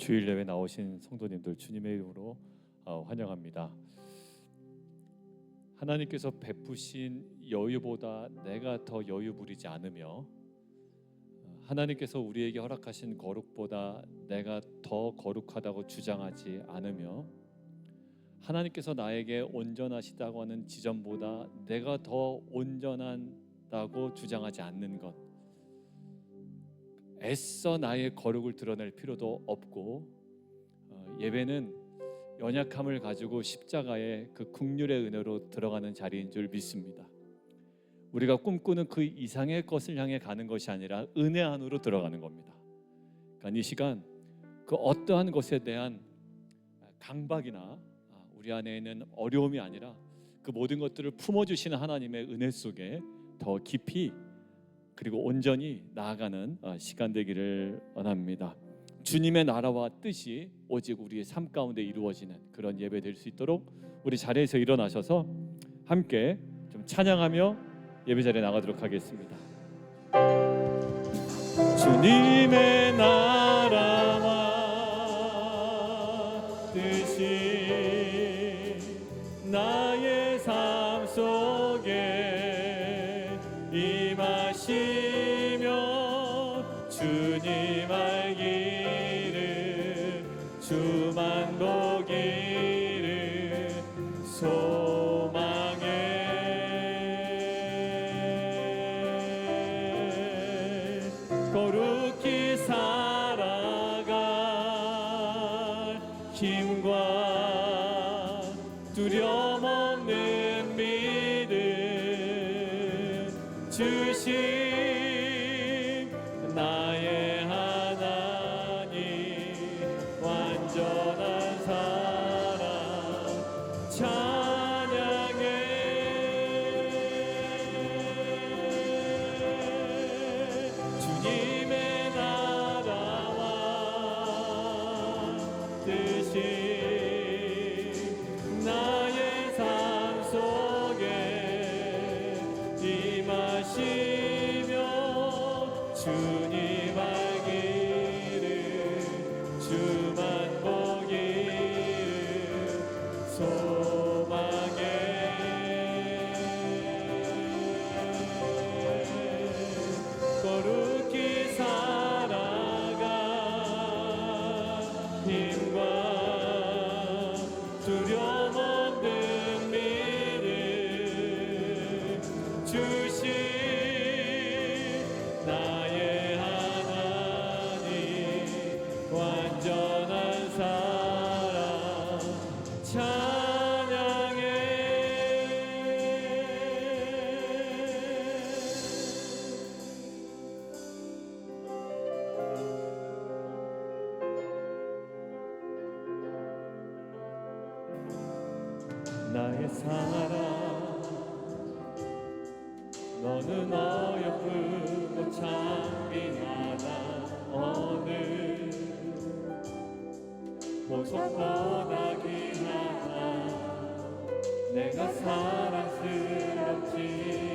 주일 예배 나오신 성도님들 주님의 이름으로 환영합니다. 하나님께서 베푸신 여유보다 내가 더 여유 부리지 않으며, 하나님께서 우리에게 허락하신 거룩보다 내가 더 거룩하다고 주장하지 않으며, 하나님께서 나에게 온전하시다고 하는 지점보다 내가 더 온전하다고 주장하지 않는 것, 애써 나의 거룩을 드러낼 필요도 없고, 예배는 연약함을 가지고 십자가의 그 긍휼의 은혜로 들어가는 자리인 줄 믿습니다. 우리가 꿈꾸는 그 이상의 것을 향해 가는 것이 아니라 은혜 안으로 들어가는 겁니다. 그러니까 이 시간 그 어떠한 것에 대한 강박이나 우리 안에 있는 어려움이 아니라 그 모든 것들을 품어주시는 하나님의 은혜 속에 더 깊이 그리고 온전히 나아가는 시간 되기를 원합니다. 주님의 나라와 뜻이 오직 우리의 삶 가운데 이루어지는 그런 예배 될 수 있도록 우리 자리에서 일어나셔서 함께 좀 찬양하며 예배 자리에 나가도록 하겠습니다. 주님의 나라와 뜻이 나의 삶 속에 임하시며, 주님 알기를 주만 보기를 소망해. 거룩히 살아갈 힘과 두려움 없는 믿음 주신 나의 하나님, 완전한 사랑 찬양해. 주님의 나라와 뜻이 나의 삶 속에 임하시며, 주님 알기를 주만 보기를 소망해. 거룩히 살아가 힘과 두려움 없는 믿음 주신 나의 하나님, 완전한 사랑 찬양해. 나의 사랑, 너는 어여쁘고 찬미하다 어느 보석보다 귀하다. 내가 사랑스럽지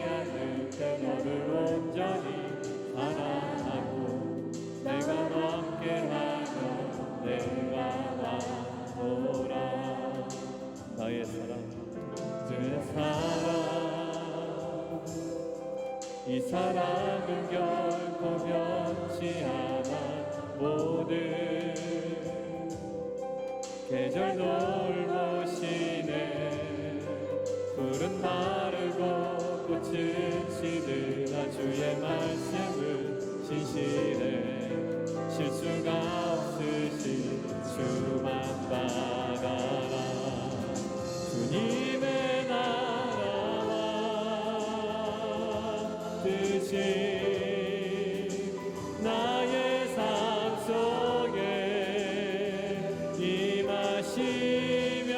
않을 때 너를 온전히 사랑하고, 내가 함께하며 내가 나오라. 나의 사랑, 내 사랑, 이 사랑은 결코 변치 않아. 모든 계절 돌보시네. 푸른 마르고 꽃은 시드나 주의 말씀은 신실해. 실수가 없으신 주만 바라라. 주님의 나라와 뜻이 나의 삶 속에 임하시며,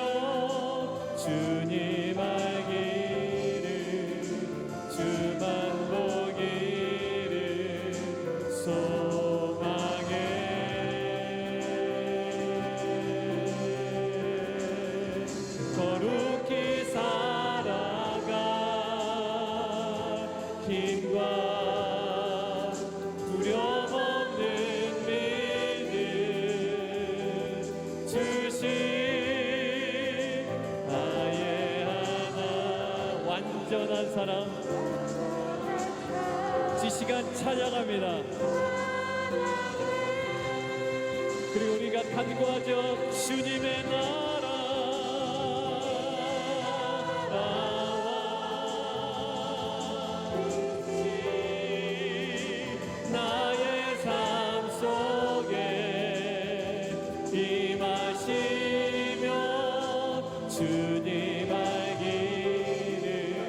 주님 알기를 주만 보기를 소망해. 거룩히 살아가 힘과 두려움 없는 믿음 사랑 이 시간 찬양합니다. 그리고 우리가 간구하죠. 주님의 나라 나의 삶 속에 임하시며 주님 알기를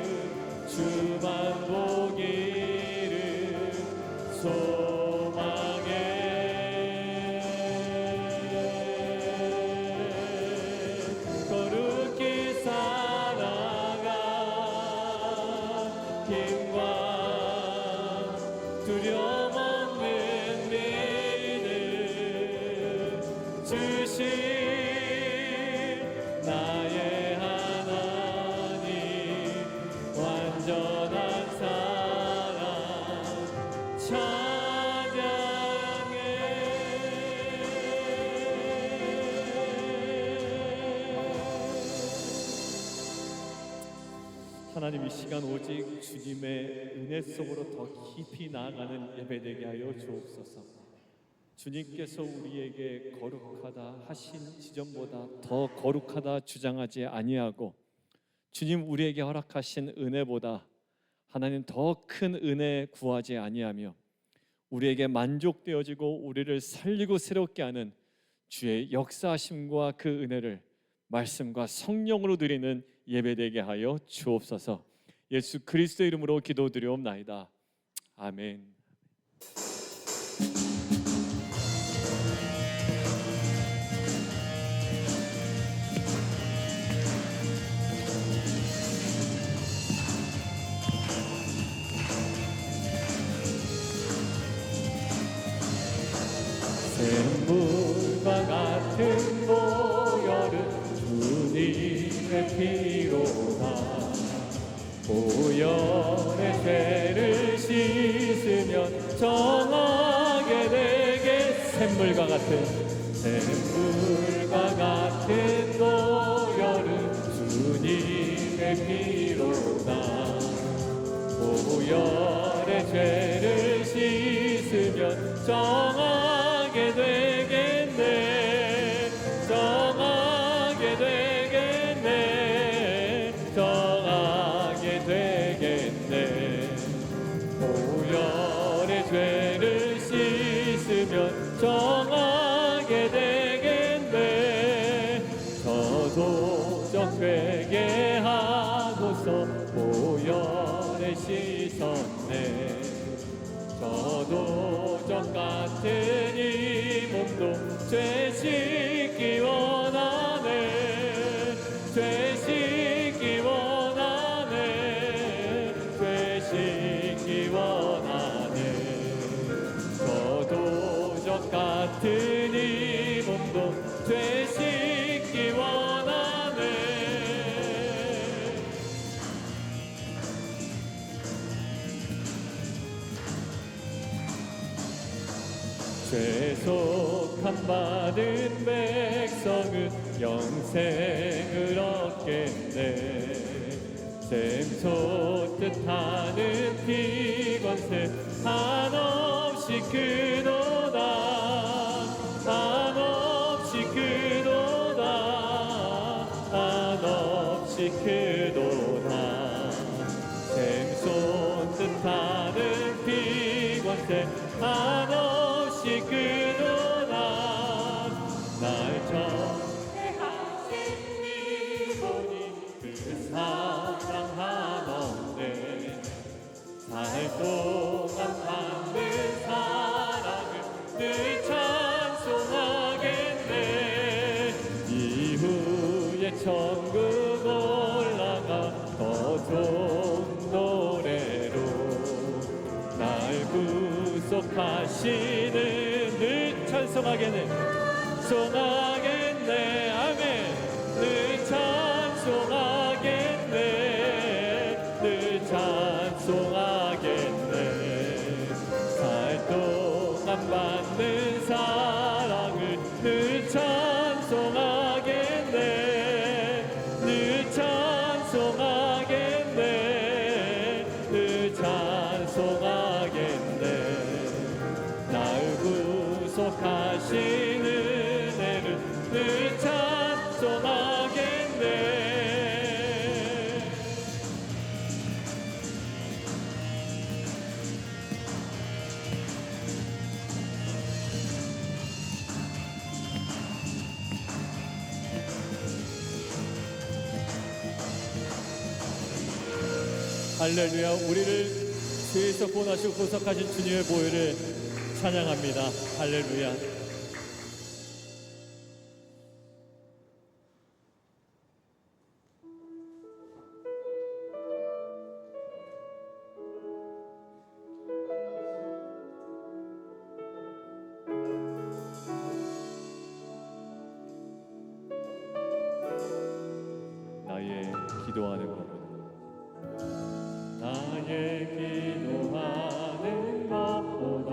주만 보기를 소망해 거룩히 살아가 힘과 두려움 없는 믿음 주신 나의 하나님 완전한 사랑 찬양해. 하나님 이 시간 오직 주님의 은혜 속으로 더 깊이 나아가는 예배되게 하여 주옵소서. 주님께서 우리에게 거룩하다 하신 지점보다 더 거룩하다 주장하지 아니하고 주님 우리에게 허락하신 은혜보다 하나님 더 큰 은혜 구하지 아니하며 우리에게 만족되어지고 우리를 살리고 새롭게 하는 주의 역사하심과 그 은혜를 말씀과 성령으로 드리는 예배되게 하여 주옵소서. 예수 그리스도의 이름으로 기도드리옵나이다. 아멘. 샘물과 같은 보혈은 주님의 피로다. 보혈의 죄를 씻으면 정하게 되게 샘물과 같은 보혈은 주님의 피로다. 보혈의 죄를 씻으면 정하게 되겠네. 정하게 되겠네. 정하게 되겠네. 보혈의 죄를 씻으면 정하게 되겠네. 저도적 회개하고서 보혈에 씻었네. 저도적 같은 이 몸도 죄 씻기 원하네. 죄 씻기 원하네. 죄 씻기 원하네. 저도적 같은 이 몸도 죄 씻기 원하네. 죄속함 받은 백성은 영생을 얻겠네. 샘솟듯 하는 피권세 한없이 크도다. 한없이 크도다. 한없이 크도다. 샘솟듯 하는 피권세 한없이 크도다. 날 전대하신 이분이 그 사랑 한없네. 살 동안 받는 사랑을 늘 찬송하겠네. 이후에 천국 올라가 더 좋은 노래로 날 구속하시는 늘 찬송하겠네. 찬송하겠네. 아멘. 늘 찬송하겠네. 늘 찬송하겠네. 살 동안 받는 사랑을 늘 찬송하겠네. 늘 찬송하겠네. 할렐루야. 우리를 죄에서 구원하시고 구속하신 주님의 보혈을 찬양합니다. 할렐루야. 나의 기도하는 것보다 나의 기도하는 것보다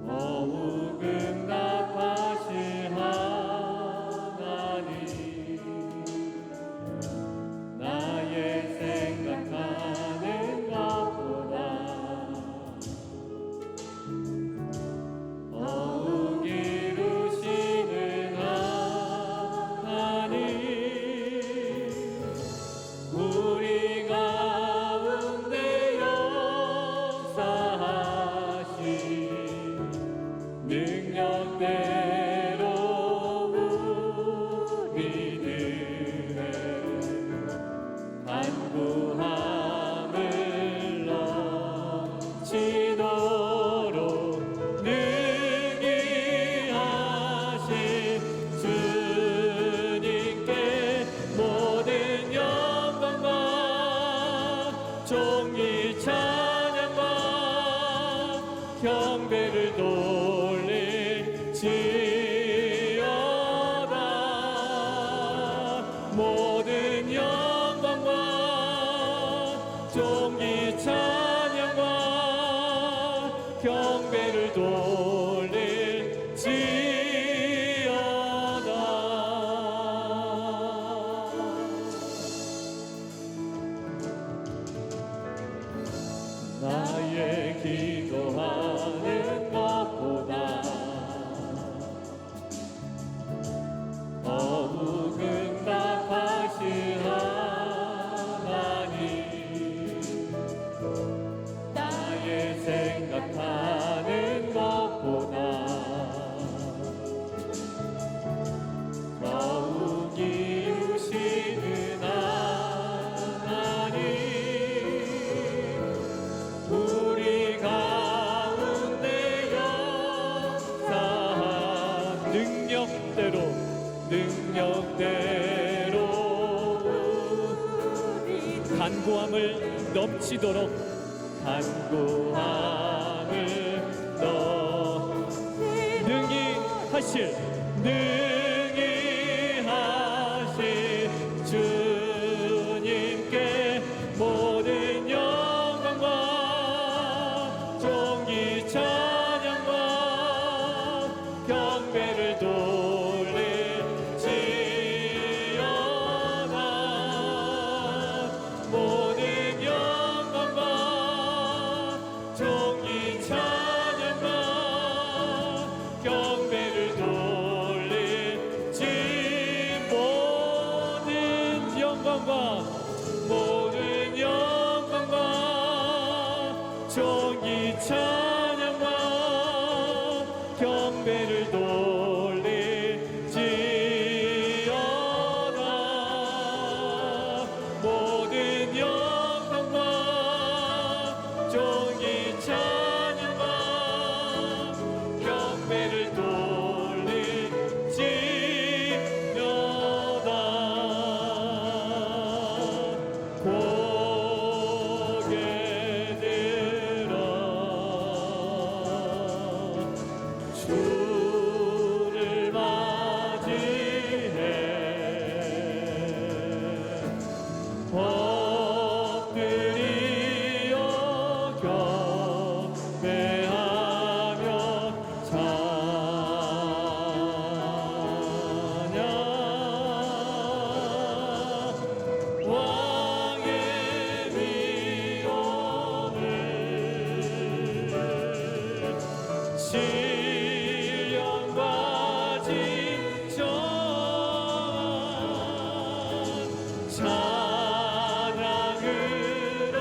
더욱 응답하실 하나님, 나의 생각하는 것보다 더욱 이루시는 하나님, 우리 가운데 역사하신 능력대로 우리들의 간구함을 넘치도록 능히 하신 주님께 모든 영광과 존귀 찬양과 경배를 돌릴지어다. 모든 영광과 존귀 찬양과 경배를 돌릴지어다. 나의 기도하는 것보다 더욱 응답하실 하나님, 나의 생각하는 것보다 더욱 이루시는 하나님, 우리 가운데 역사한 능력대로 간구함을 넘치도록 능히 하실 주님께 모든 영광과 존귀 찬양과 경배를 돌릴지어다. 모든 영광과 존귀 찬양과 경배를 돌릴지. 모든 영광과 존귀 찬양과 경배를 돌릴지어다. 모든 영광과 존귀 찬양과 경배를 돌릴지어다. 고개 들어 주를 맞이해 엎드리어 경배하며 찬양. 왕의 위엄을 신령과 진정한 찬양으로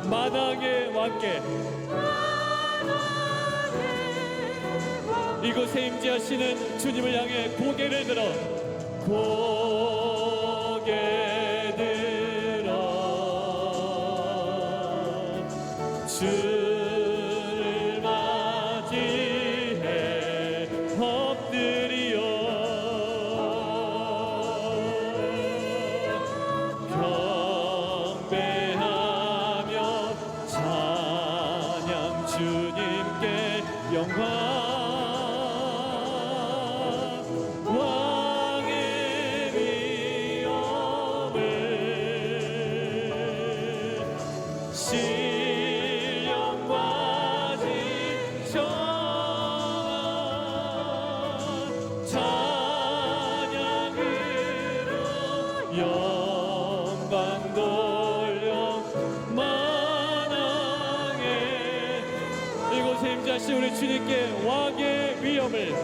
만왕의 왕께 이곳에 임재하시는 주님을 향해 고개를 들어 고개 들어 주를 맞이해 엎드리어 경배하며 찬양 주님께 영광 영광 돌려 만왕에 이곳에 임자신 우리 주님께 왕의 위엄을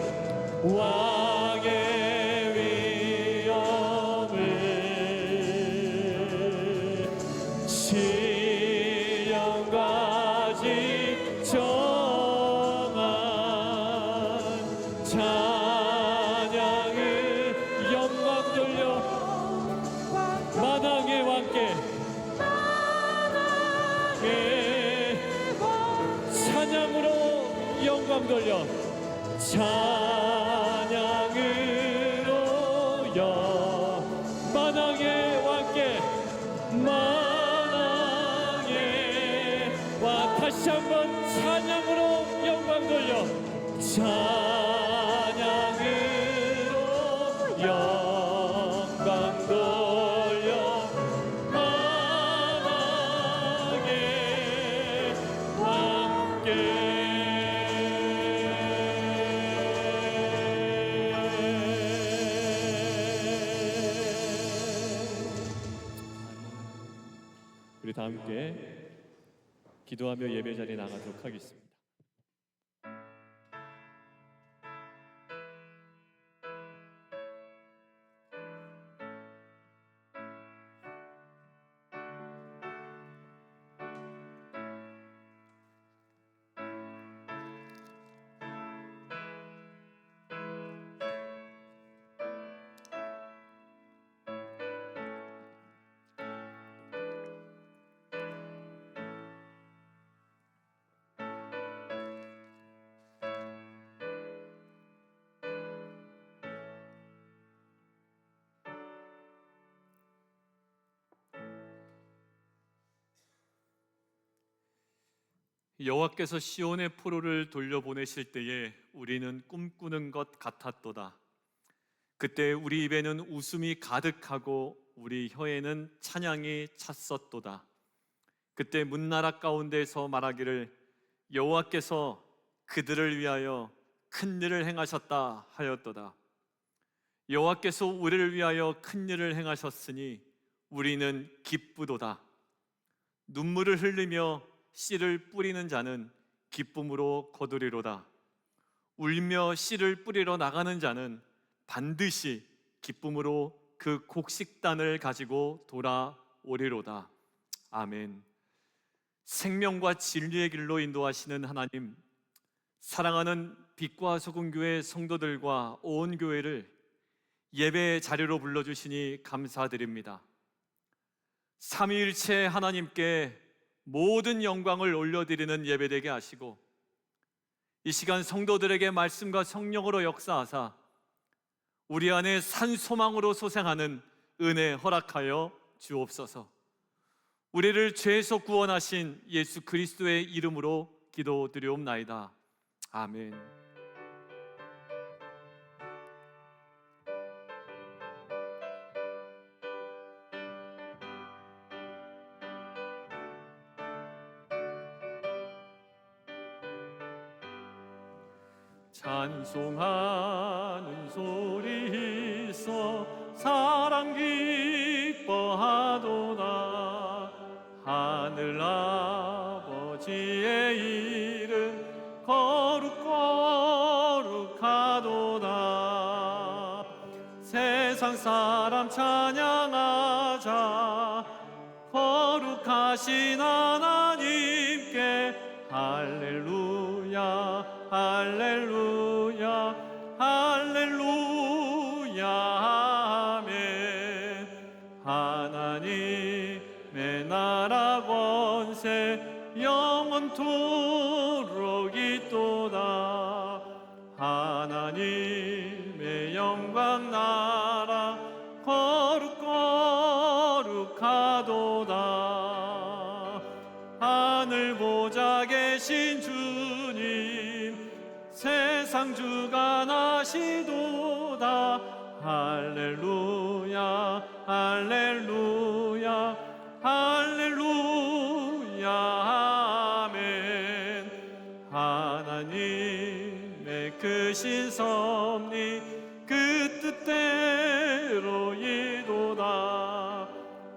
시련까지 정한 찬양을 영광 돌려 만왕의 왕께 찬양으로 영광 돌려 찬양으로 만왕의 왕께 만왕의 왕 다시 한번 찬양으로 영광 돌려 찬양으로 영광 돌려 만왕의 왕께 우리 다 함께 기도하며 예배 자리에 나가도록 하겠습니다. 여호와께서 시온의 포로를 돌려보내실 때에 우리는 꿈꾸는 것 같았도다. 그때 우리 입에는 웃음이 가득하고 우리 혀에는 찬양이 찼었도다. 그때 문나라 가운데서 말하기를 여호와께서 그들을 위하여 큰 일을 행하셨다 하였도다. 여호와께서 우리를 위하여 큰 일을 행하셨으니 우리는 기쁘도다. 눈물을 흘리며 씨를 뿌리는 자는 기쁨으로 거두리로다. 울며 씨를 뿌리러 나가는 자는 반드시 기쁨으로 그 곡식단을 가지고 돌아오리로다. 아멘. 생명과 진리의 길로 인도하시는 하나님, 사랑하는 빛과 소금교회 성도들과 온 교회를 예배의 자리로 불러주시니 감사드립니다. 삼위일체 하나님께 모든 영광을 올려드리는 예배되게 하시고 이 시간 성도들에게 말씀과 성령으로 역사하사 우리 안에 산소망으로 소생하는 은혜 허락하여 주옵소서. 우리를 죄에서 구원하신 예수 그리스도의 이름으로 기도드리옵나이다. 아멘. 찬송하는 소리 있어 사랑 기뻐하도다. 하늘 아버지의 이름 거룩하도다. 세상 사람 찬양하자. 거룩하신 하나님께 할렐루야 할렐루야 할렐루야. 하나님의 나라 권세 영원토록 있도다. 하나님의 영광 나라 거룩거룩하도다. 하늘 보좌 계신 주님 세상 주관하시도다. 할렐루야 할렐루야 할렐루야 아멘. 하나님의 크신 섭리 그 뜻대로 이도다.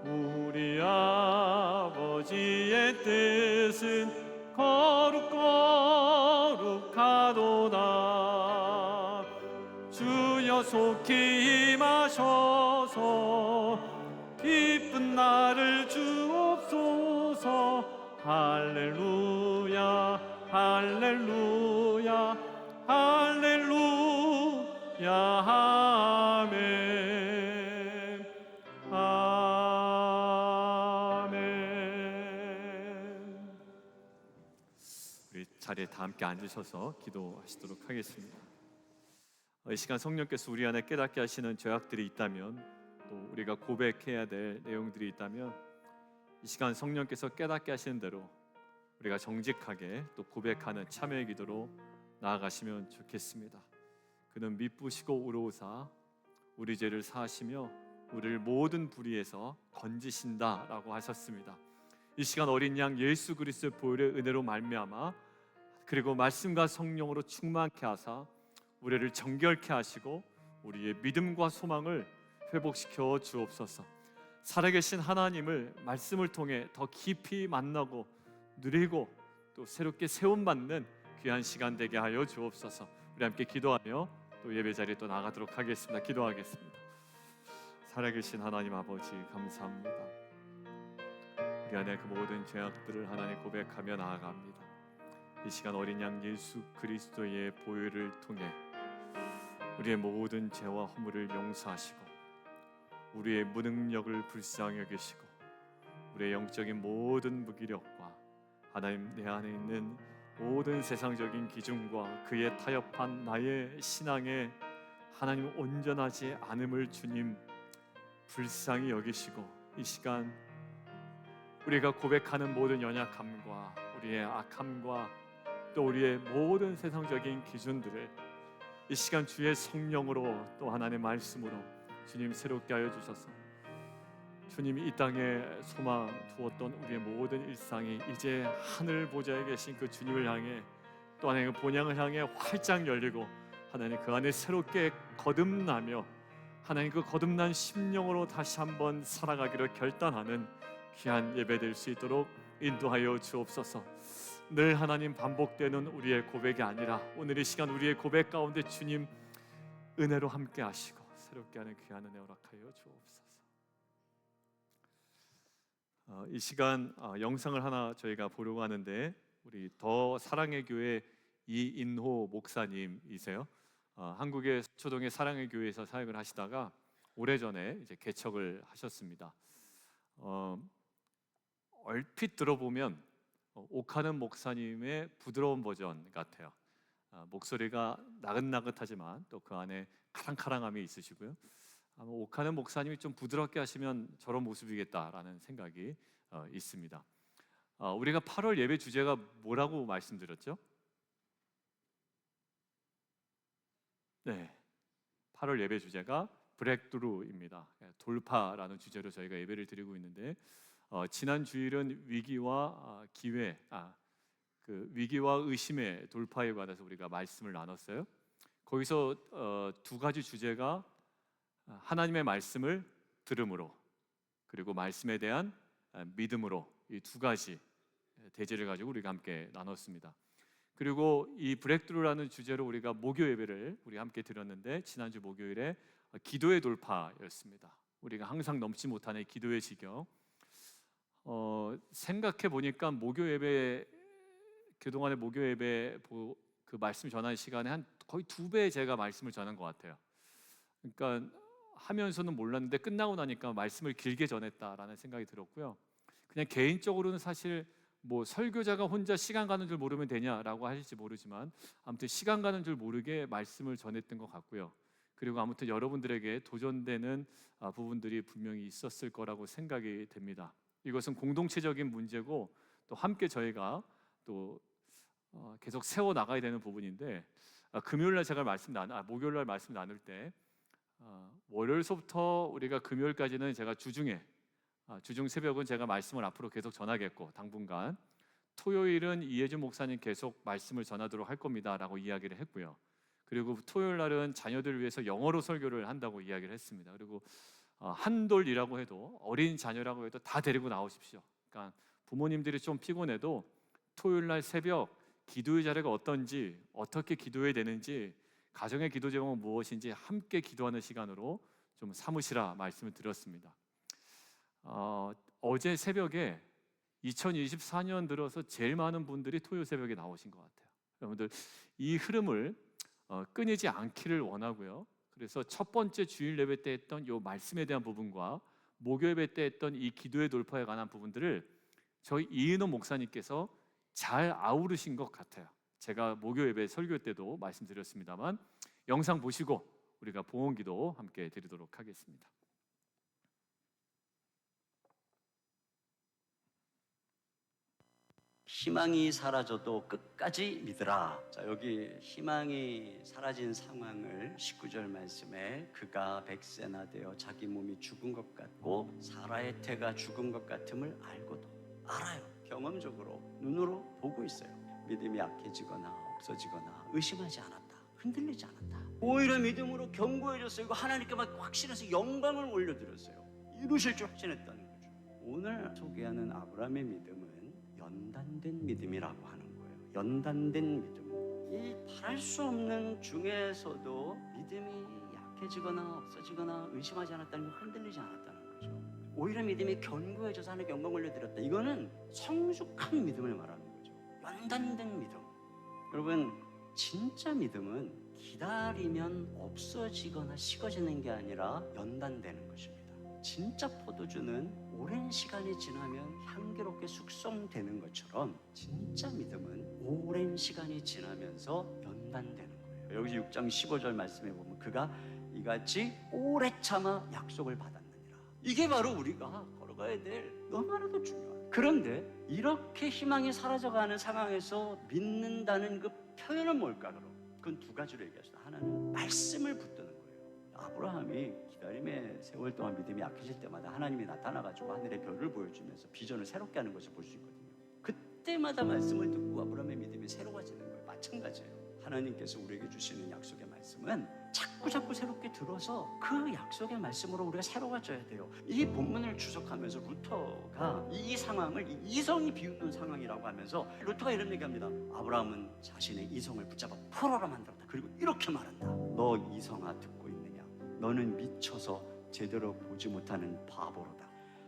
우리 아버지의 뜻은 거룩거룩하도다. 주여 속히 임하셔서 기쁜 날을 주옵소서. 할렐루야 할렐루야 할렐루야 아멘 아멘. 우리 자리에 다 함께 앉으셔서 기도하시도록 하겠습니다. 이 시간 성령께서 우리 안에 깨닫게 하시는 죄악들이 있다면, 또 우리가 고백해야 될 내용들이 있다면, 이 시간 성령께서 깨닫게 하시는 대로 우리가 정직하게 또 고백하는 참여의 기도로 나아가시면 좋겠습니다. 그는 미쁘시고 의로우사 우리 죄를 사하시며 우리를 모든 불의에서 건지신다라고 하셨습니다. 이 시간 어린 양 예수 그리스도의 보혈의 은혜로 말미암아 그리고 말씀과 성령으로 충만케 하사 우리를 정결케 하시고 우리의 믿음과 소망을 회복시켜 주옵소서. 살아계신 하나님을 말씀을 통해 더 깊이 만나고 누리고 또 새롭게 세움받는 귀한 시간 되게 하여 주옵소서. 우리 함께 기도하며 또 예배 자리에 또 나가도록 하겠습니다. 기도하겠습니다. 살아계신 하나님 아버지 감사합니다. 우리 안에 그 모든 죄악들을 하나님 고백하며 나아갑니다. 이 시간 어린 양 예수 그리스도의 보혈을 통해 우리의 모든 죄와 허물을 용서하시고 우리의 무능력을 불쌍히 여기시고 우리의 영적인 모든 무기력과 하나님 내 안에 있는 모든 세상적인 기준과 그에 타협한 나의 신앙에 하나님 온전하지 않음을 주님 불쌍히 여기시고 이 시간 우리가 고백하는 모든 연약함과 우리의 악함과 또 우리의 모든 세상적인 기준들을 이 시간 주의 성령으로 또 하나님의 말씀으로 주님 새롭게 하여 주셔서 주님이 이 땅에 소망 두었던 우리의 모든 일상이 이제 하늘 보좌에 계신 그 주님을 향해 또 하나님 그 본향을 향해 활짝 열리고 하나님 그 안에 새롭게 거듭나며 하나님 그 거듭난 심령으로 다시 한번 살아가기를 결단하는 귀한 예배 될 수 있도록 인도하여 주옵소서. 늘 하나님 반복되는 우리의 고백이 아니라 오늘 이 시간 우리의 고백 가운데 주님 은혜로 함께 하시고 새롭게 하는 귀한 은혜 허락하여 주옵소서. 이 시간 영상을 하나 저희가 보려고 하는데 우리 더 사랑의 교회 이인호 목사님이세요. 한국의 서초동의 사랑의 교회에서 사역을 하시다가 오래전에 이제 개척을 하셨습니다. 얼핏 들어보면 옥하는 목사님의 부드러운 버전 같아요. 목소리가 나긋나긋하지만 또 그 안에 카랑카랑함이 있으시고요. 아마 옥하는 목사님이 좀 부드럽게 하시면 저런 모습이겠다라는 생각이 있습니다. 우리가 8월 예배 주제가 뭐라고 말씀드렸죠? 네, 8월 예배 주제가 브렉드루입니다. 돌파라는 주제로 저희가 예배를 드리고 있는데 지난 주일은 위기와 기회, 그 위기와 의심의 돌파에 관해서 우리가 말씀을 나눴어요. 거기서 두 가지 주제가 하나님의 말씀을 들음으로 그리고 말씀에 대한 믿음으로 이 두 가지 대제를 가지고 우리가 함께 나눴습니다. 그리고 이 브렉드루라는 주제로 우리가 목요 예배를 우리 함께 드렸는데 지난주 목요일에 기도의 돌파였습니다. 우리가 항상 넘지 못하는 기도의 지경. 생각해 보니까 목요 예배 그동안의 목요 예배 그 말씀 전하는 시간에 한 거의 2배 제가 말씀을 전한 것 같아요. 그러니까 하면서는 몰랐는데 끝나고 나니까 말씀을 길게 전했다라는 생각이 들었고요. 그냥 개인적으로는 사실 뭐 설교자가 혼자 시간 가는 줄 모르면 되냐라고 하실지 모르지만 아무튼 시간 가는 줄 모르게 말씀을 전했던 것 같고요. 그리고 아무튼 여러분들에게 도전되는 부분들이 분명히 있었을 거라고 생각이 됩니다. 이것은 공동체적인 문제고 또 함께 저희가 또 계속 세워 나가야 되는 부분인데, 금요일 날 제가 목요일 날 말씀 나눌 때 월요일서부터 우리가 금요일까지는 제가 주중 새벽은 제가 말씀을 앞으로 계속 전하겠고 당분간 토요일은 이혜준 목사님 계속 말씀을 전하도록 할 겁니다라고 이야기를 했고요. 그리고 토요일 날은 자녀들을 위해서 영어로 설교를 한다고 이야기를 했습니다. 그리고 한돌이라고 해도 어린 자녀라고 해도 다 데리고 나오십시오. 그러니까 부모님들이 좀 피곤해도 토요일 날 새벽 기도의 자리가 어떤지, 어떻게 기도해야 되는지, 가정의 기도 제목은 무엇인지 함께 기도하는 시간으로 좀 삼으시라 말씀을 드렸습니다. 어제 새벽에 2024년 들어서 제일 많은 분들이 토요일 새벽에 나오신 것 같아요. 여러분들 이 흐름을 끊이지 않기를 원하고요. 그래서 첫 번째 주일 예배 때 했던 이 말씀에 대한 부분과 목요 예배 때 했던 이 기도의 돌파에 관한 부분들을 저희 이은호 목사님께서 잘 아우르신 것 같아요. 제가 목요 예배 설교 때도 말씀드렸습니다만 영상 보시고 우리가 봉헌기도 함께 드리도록 하겠습니다. 희망이 사라져도 끝까지 믿으라. 자, 여기 희망이 사라진 상황을 19절 말씀에 그가 백세나 되어 자기 몸이 죽은 것 같고 사라의 태가 죽은 것 같음을 알고도 알아요. 경험적으로 눈으로 보고 있어요. 믿음이 약해지거나 없어지거나 의심하지 않았다. 흔들리지 않았다. 오히려 믿음으로 견고해졌어요. 이거 하나님께 막 확신해서 영광을 올려드렸어요. 이루실 줄 확신했다는 거죠. 오늘 소개하는 아브라함의 믿음은 연단된 믿음이라고 하는 거예요. 연단된 믿음. 이 바랄 수 없는 중에서도 믿음이 약해지거나 없어지거나 의심하지 않았다는 걸 흔들리지 않았다는 거죠. 오히려 믿음이 견고해져서 하나님께 영광 올려드렸다. 이거는 성숙한 믿음을 말하는 거죠. 연단된 믿음. 여러분, 진짜 믿음은 기다리면 없어지거나 식어지는 게 아니라 연단되는 것입니다. 진짜 포도주는 오랜 시간이 지나면 향기롭게 숙성되는 것처럼 진짜 믿음은 오랜 시간이 지나면서 연단되는 거예요. 여기 6장 15절 말씀에 보면 그가 이같이 오래 참아 약속을 받았느니라. 이게 바로 우리가 걸어가야 될 너무나도 중요한. 그런데 이렇게 희망이 사라져가는 상황에서 믿는다는 그 표현은 뭘까? 그럼 그건 두 가지로 얘기했어요. 하나는 말씀을 붙드는 거예요. 아브라함이 기다림의 세월 동안 믿음이 약해질 때마다 하나님이 나타나가지고 하늘의 별을 보여주면서 비전을 새롭게 하는 것을 볼 수 있거든요. 그때마다 말씀을 듣고 아브라함의 믿음이 새로워지는 거예요. 마찬가지예요. 하나님께서 우리에게 주시는 약속의 말씀은 자꾸 새롭게 들어서 그 약속의 말씀으로 우리가 새로워져야 돼요. 이 본문을 주석하면서 루터가 이 상황을 이성이 비웃는 상황이라고 하면서 루터가 이런 얘기합니다. 아브라함은 자신의 이성을 붙잡아 포로로 만들었다. 그리고 이렇게 말한다. 너 이성아 듣고 있느냐? 너는 미쳐서 제대로 보지 못하는 바보로다.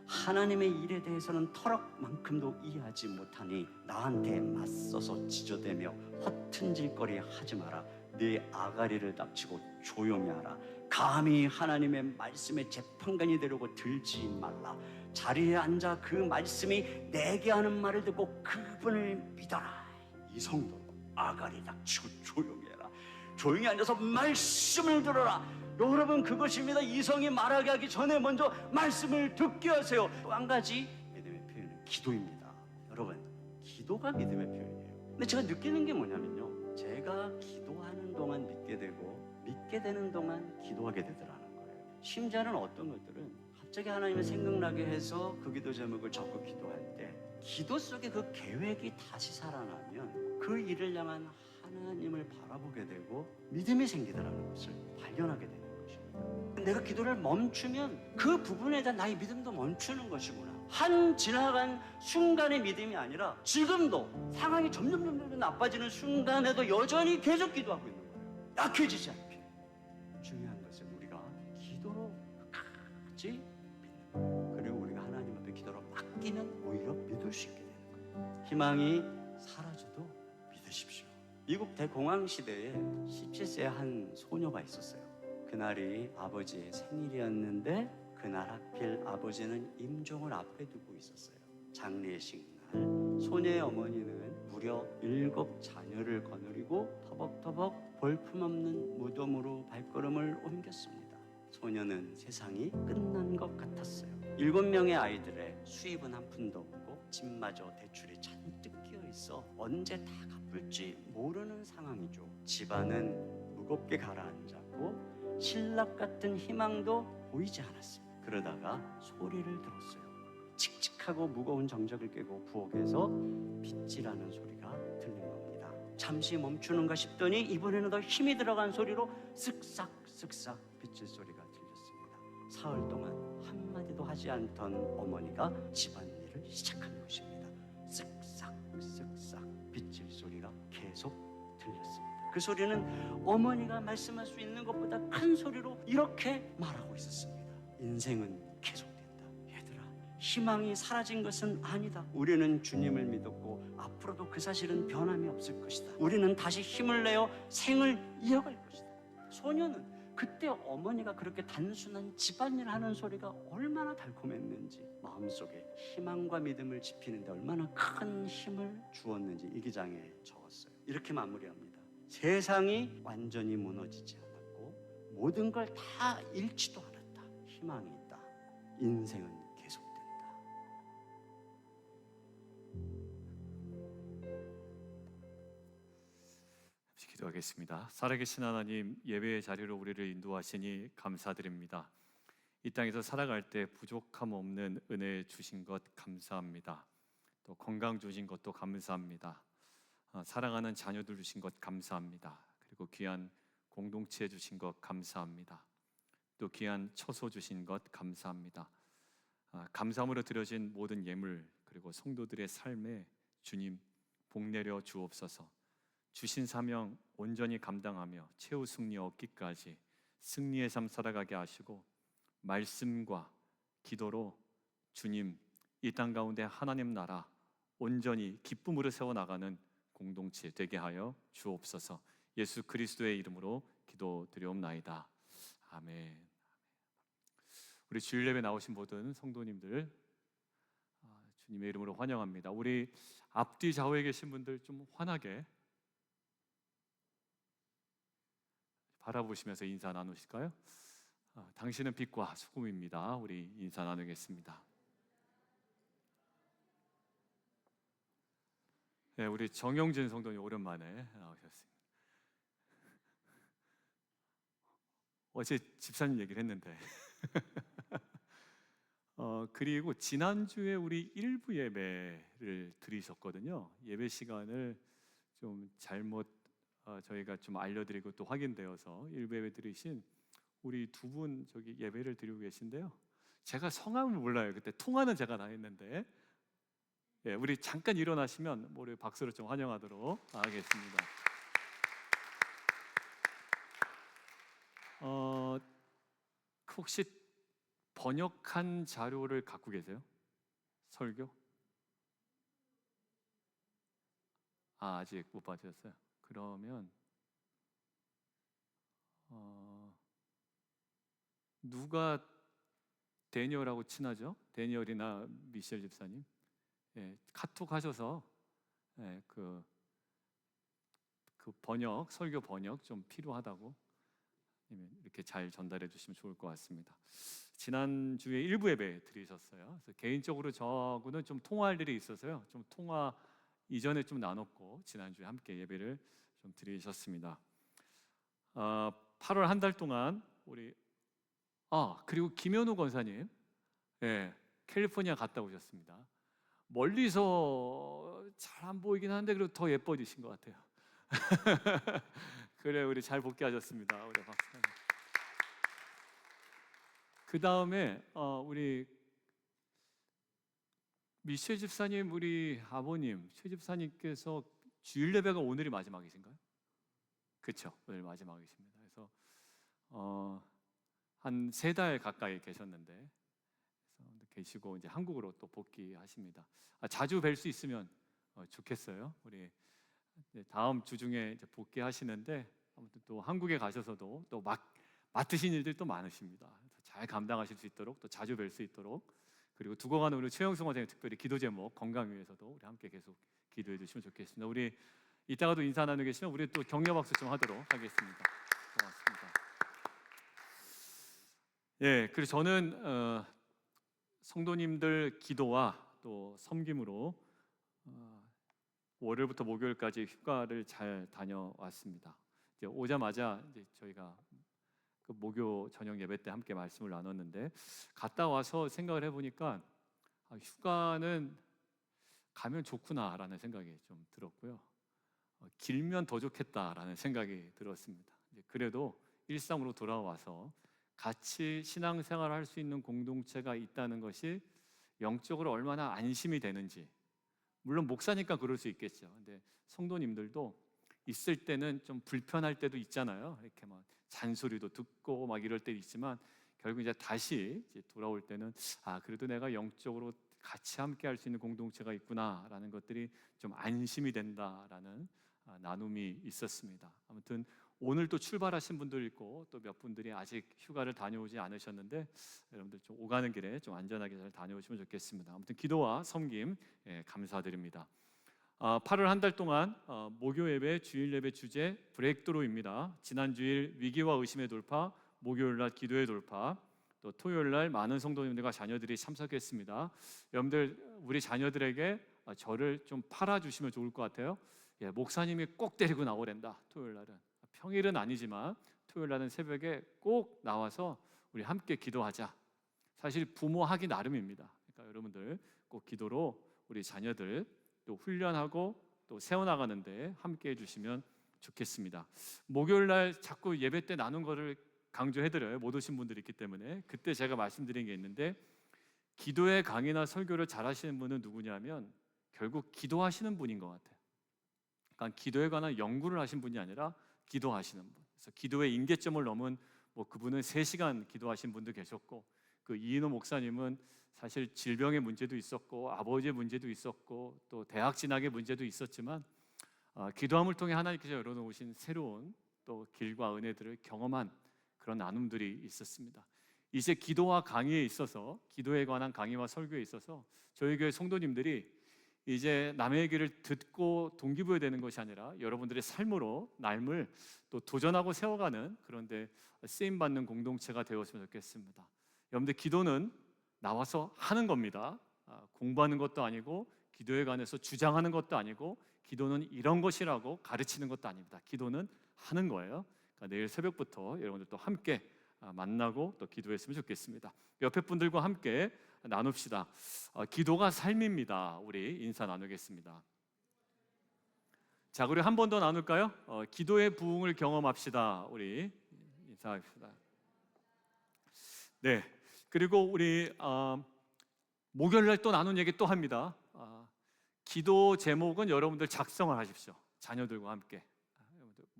하나님의 일에 대해서는 터럭만큼도 이해하지 못하니 나한테 맞서서 지저대며 허튼질거리 하지 마라. 네 아가리를 닥치고 조용히 하라. 감히 하나님의 말씀에 재판관이 되려고 들지 말라. 자리에 앉아 그 말씀이 내게 하는 말을 듣고 그분을 믿어라. 이 성도 아가리 닥치고 조용히 해라. 조용히 앉아서 말씀을 들어라. 여러분, 그것입니다. 이성이 말하게 하기 전에 먼저 말씀을 듣게 하세요. 또 한 가지 믿음의 표현은 기도입니다. 여러분, 기도가 믿음의 표현이에요. 근데 제가 느끼는 게 뭐냐면요, 제가 기도하는 동안 믿게 되고 믿게 되는 동안 기도하게 되더라는 거예요. 심지어는 어떤 것들은 갑자기 하나님을 생각나게 해서 그 기도 제목을 적고 기도할 때 기도 속에 그 계획이 다시 살아나면 그 일을 향한 하나님을 바라보게 되고 믿음이 생기더라는 것을 발견하게 되는 것입니다. 내가 기도를 멈추면 그 부분에 대한 나의 믿음도 멈추는 것이구나. 한 지나간 순간의 믿음이 아니라 지금도 상황이 점점 나빠지는 순간에도 여전히 계속 기도하고 있는 거예요. 약해지지 않게. 중요한 것은 우리가 기도로 끝까지 믿는 거예요. 그리고 우리가 하나님 앞에 기도로 맡기면 오히려 믿을 수 있게 되는 거예요. 희망이 사라져도 믿으십시오. 미국 대공황 시대에 17세의 한 소녀가 있었어요. 그날이 아버지의 생일이었는데 그날 하필 아버지는 임종을 앞에 두고 있었어요. 장례식 날 소녀의 어머니는 무려 7자녀를 거느리고 터벅터벅 볼품없는 무덤으로 발걸음을 옮겼습니다. 소녀는 세상이 끝난 것 같았어요. 7명의 아이들의 수입은 한 푼도 없고 집마저 대출이 잔뜩 끼어 있어 언제 다 갚을지 모르는 상황이죠. 집안은 무겁게 가라앉았고 신락 같은 희망도 보이지 않았습니다. 그러다가 소리를 들었어요. 칙칙하고 무거운 정적을 깨고 부엌에서 빗질하는 소리가 들린 겁니다. 잠시 멈추는가 싶더니 이번에는 더 힘이 들어간 소리로 쓱싹 쓱싹 빗질 소리가 들렸습니다. 사흘 동안 한마디도 하지 않던 어머니가 집안일을 시작한 것입니다. 쓱싹 쓱싹 빗질 소리가 계속 들렸습니다. 그 소리는 어머니가 말씀할 수 있는 것보다 큰 소리로 이렇게 말하고 있었습니다. 인생은 계속된다. 얘들아, 희망이 사라진 것은 아니다. 우리는 주님을 믿었고 앞으로도 그 사실은 변함이 없을 것이다. 우리는 다시 힘을 내어 생을 이어갈 것이다. 소녀는 그때 어머니가 그렇게 단순한 집안일 하는 소리가 얼마나 달콤했는지, 마음속에 희망과 믿음을 지피는데 얼마나 큰 힘을 주었는지 일기장에 적었어요. 이렇게 마무리합니다. 세상이 완전히 무너지지 않았고 모든 걸 다 잃지도 않았다. 희망이 있다. 인생은 계속된다. 기도하겠습니다. 살아계신 하나님, 예배의 자리로 우리를 인도하시니 감사드립니다. 이 땅에서 살아갈 때 부족함 없는 은혜 주신 것 감사합니다. 또 건강 주신 것도 감사합니다. 사랑하는 자녀들 주신 것 감사합니다. 그리고 귀한 공동체 주신 것 감사합니다. 또 귀한 처소 주신 것 감사합니다. 감사함으로 드려진 모든 예물 그리고 성도들의 삶에 주님 복 내려 주옵소서. 주신 사명 온전히 감당하며 최후 승리 얻기까지 승리의 삶 살아가게 하시고 말씀과 기도로 주님 이 땅 가운데 하나님 나라 온전히 기쁨으로 세워나가는 공동체 되게 하여 주옵소서. 예수 그리스도의 이름으로 기도드리옵나이다. 아멘. 우리 주일 예배 나오신 모든 성도님들 주님의 이름으로 환영합니다. 우리 앞뒤 좌우에 계신 분들 좀 환하게 바라보시면서 인사 나누실까요? 당신은 빛과 소금입니다. 우리 인사 나누겠습니다. 네, 우리 정영진 성도님 오랜만에 나오셨습니다. 어제 집사님 얘기를 했는데 그리고 지난주에 우리 일부 예배를 드리셨거든요. 예배 시간을 좀 잘못 저희가 좀 알려드리고 또 확인되어서 일부 예배 드리신 우리 두 분 저기 예배를 드리고 계신데요. 제가 성함을 몰라요. 그때 통화는 제가 다 했는데 예, 우리 잠깐 일어나시면 우리 박수로 좀 환영하도록 하겠습니다. 혹시 번역한 자료를 갖고 계세요? 설교? 아직 못 받으셨어요? 그러면 누가 데니얼하고 친하죠? 데니얼이나 미셸 집사님? 예, 카톡 하셔서 예, 그 번역, 설교 번역 좀 필요하다고 이렇게 잘 전달해 주시면 좋을 것 같습니다. 지난주에 일부 예배 드리셨어요. 그래서 개인적으로 저하고는 좀 통화할 일이 있어서요. 좀 통화 이전에 좀 나눴고 지난주에 함께 예배를 좀 드리셨습니다. 8월 한 달 동안 우리 그리고 김현우 권사님 예, 캘리포니아 갔다 오셨습니다. 멀리서 잘 안 보이긴 한데 그래도 더 예뻐지신 것 같아요. 그래 우리 잘 복귀하셨습니다. 우리 박사님. 그 다음에 우리 미쉐 집사님 우리 아버님 최 집사님께서 주일 예배가 오늘이 마지막이신가요? 그렇죠. 오늘 마지막이십니다. 그래서 한 3달 가까이 계셨는데 계시고 이제 한국으로 또 복귀하십니다. 자주 뵐 수 있으면 좋겠어요. 우리 다음 주 중에 이제 복귀하시는데 아무튼 또 한국에 가셔서도 또 맡으신 일들도 많으십니다. 잘 감당하실 수 있도록, 또 자주 뵐 수 있도록, 그리고 두고 가는 우리 최영승 원장님 특별히 기도 제목 건강 위해서도 우리 함께 계속 기도해 주시면 좋겠습니다. 우리 이따가도 인사 나누 계시면 우리 또 격려 박수 좀 하도록 하겠습니다. 고맙습니다. 예, 그리고 저는 성도님들 기도와 또 섬김으로 월요일부터 목요일까지 휴가를 잘 다녀왔습니다. 이제 오자마자 이제 저희가 그 목요 저녁 예배 때 함께 말씀을 나눴는데, 갔다 와서 생각을 해보니까 휴가는 가면 좋구나라는 생각이 좀 들었고요. 길면 더 좋겠다라는 생각이 들었습니다. 이제 그래도 일상으로 돌아와서 같이 신앙생활을 할 수 있는 공동체가 있다는 것이 영적으로 얼마나 안심이 되는지, 물론 목사니까 그럴 수 있겠죠. 근데 성도님들도 있을 때는 좀 불편할 때도 있잖아요. 이렇게 막 잔소리도 듣고 막 이럴 때 있지만, 결국 이제 다시 이제 돌아올 때는 그래도 내가 영적으로 같이 함께 할 수 있는 공동체가 있구나라는 것들이 좀 안심이 된다라는 나눔이 있었습니다. 아무튼 오늘 또 출발하신 분들 있고 또 몇 분들이 아직 휴가를 다녀오지 않으셨는데, 여러분들 좀 오가는 길에 좀 안전하게 잘 다녀오시면 좋겠습니다. 아무튼 기도와 섬김 감사드립니다. 8월 한 달 동안 목요 예배, 주일 예배 주제 브레이크스루입니다. 지난 주일 위기와 의심의 돌파, 목요일 날 기도의 돌파, 또 토요일 날 많은 성도님들과 자녀들이 참석했습니다. 여러분들 우리 자녀들에게 저를 좀 팔아주시면 좋을 것 같아요. 목사님이 꼭 데리고 나오랜다. 토요일 날은 평일은 아니지만 토요일 날은 새벽에 꼭 나와서 우리 함께 기도하자. 사실 부모하기 나름입니다. 그러니까 여러분들 꼭 기도로 우리 자녀들 또 훈련하고 또 세워나가는데 함께 해주시면 좋겠습니다. 목요일 날 자꾸 예배 때 나눈 거를 강조해드려요. 못 오신 분들이 있기 때문에. 그때 제가 말씀드린 게 있는데, 기도의 강의나 설교를 잘하시는 분은 누구냐면 결국 기도하시는 분인 것 같아요. 그러니까 기도에 관한 연구를 하신 분이 아니라 기도하시는 분. 그래서 기도의 임계점을 넘은 그분은 3시간 기도하신 분도 계셨고, 그 이인호 목사님은 사실 질병의 문제도 있었고 아버지의 문제도 있었고 또 대학 진학의 문제도 있었지만 기도함을 통해 하나님께서 열어놓으신 새로운 또 길과 은혜들을 경험한 그런 나눔들이 있었습니다. 이제 기도와 강의에 있어서, 기도에 관한 강의와 설교에 있어서 저희 교회 성도님들이 이제 남의 얘기를 듣고 동기부여되는 것이 아니라 여러분들의 삶으로 삶을 또 도전하고 세워가는, 그런데 쓰임받는 공동체가 되었으면 좋겠습니다. 여러분들 기도는 나와서 하는 겁니다. 공부하는 것도 아니고 기도에 관해서 주장하는 것도 아니고 기도는 이런 것이라고 가르치는 것도 아닙니다. 기도는 하는 거예요. 그러니까 내일 새벽부터 여러분들 또 함께 만나고 또 기도했으면 좋겠습니다. 옆에 분들과 함께 나눕시다. 기도가 삶입니다. 우리 인사 나누겠습니다. 자, 우리 한 번 더 나눌까요? 기도의 부흥을 경험합시다. 우리 인사합시다. 네. 그리고 우리 목요일 날 또 나눈 얘기 또 합니다. 기도 제목은 여러분들 작성을 하십시오. 자녀들과 함께.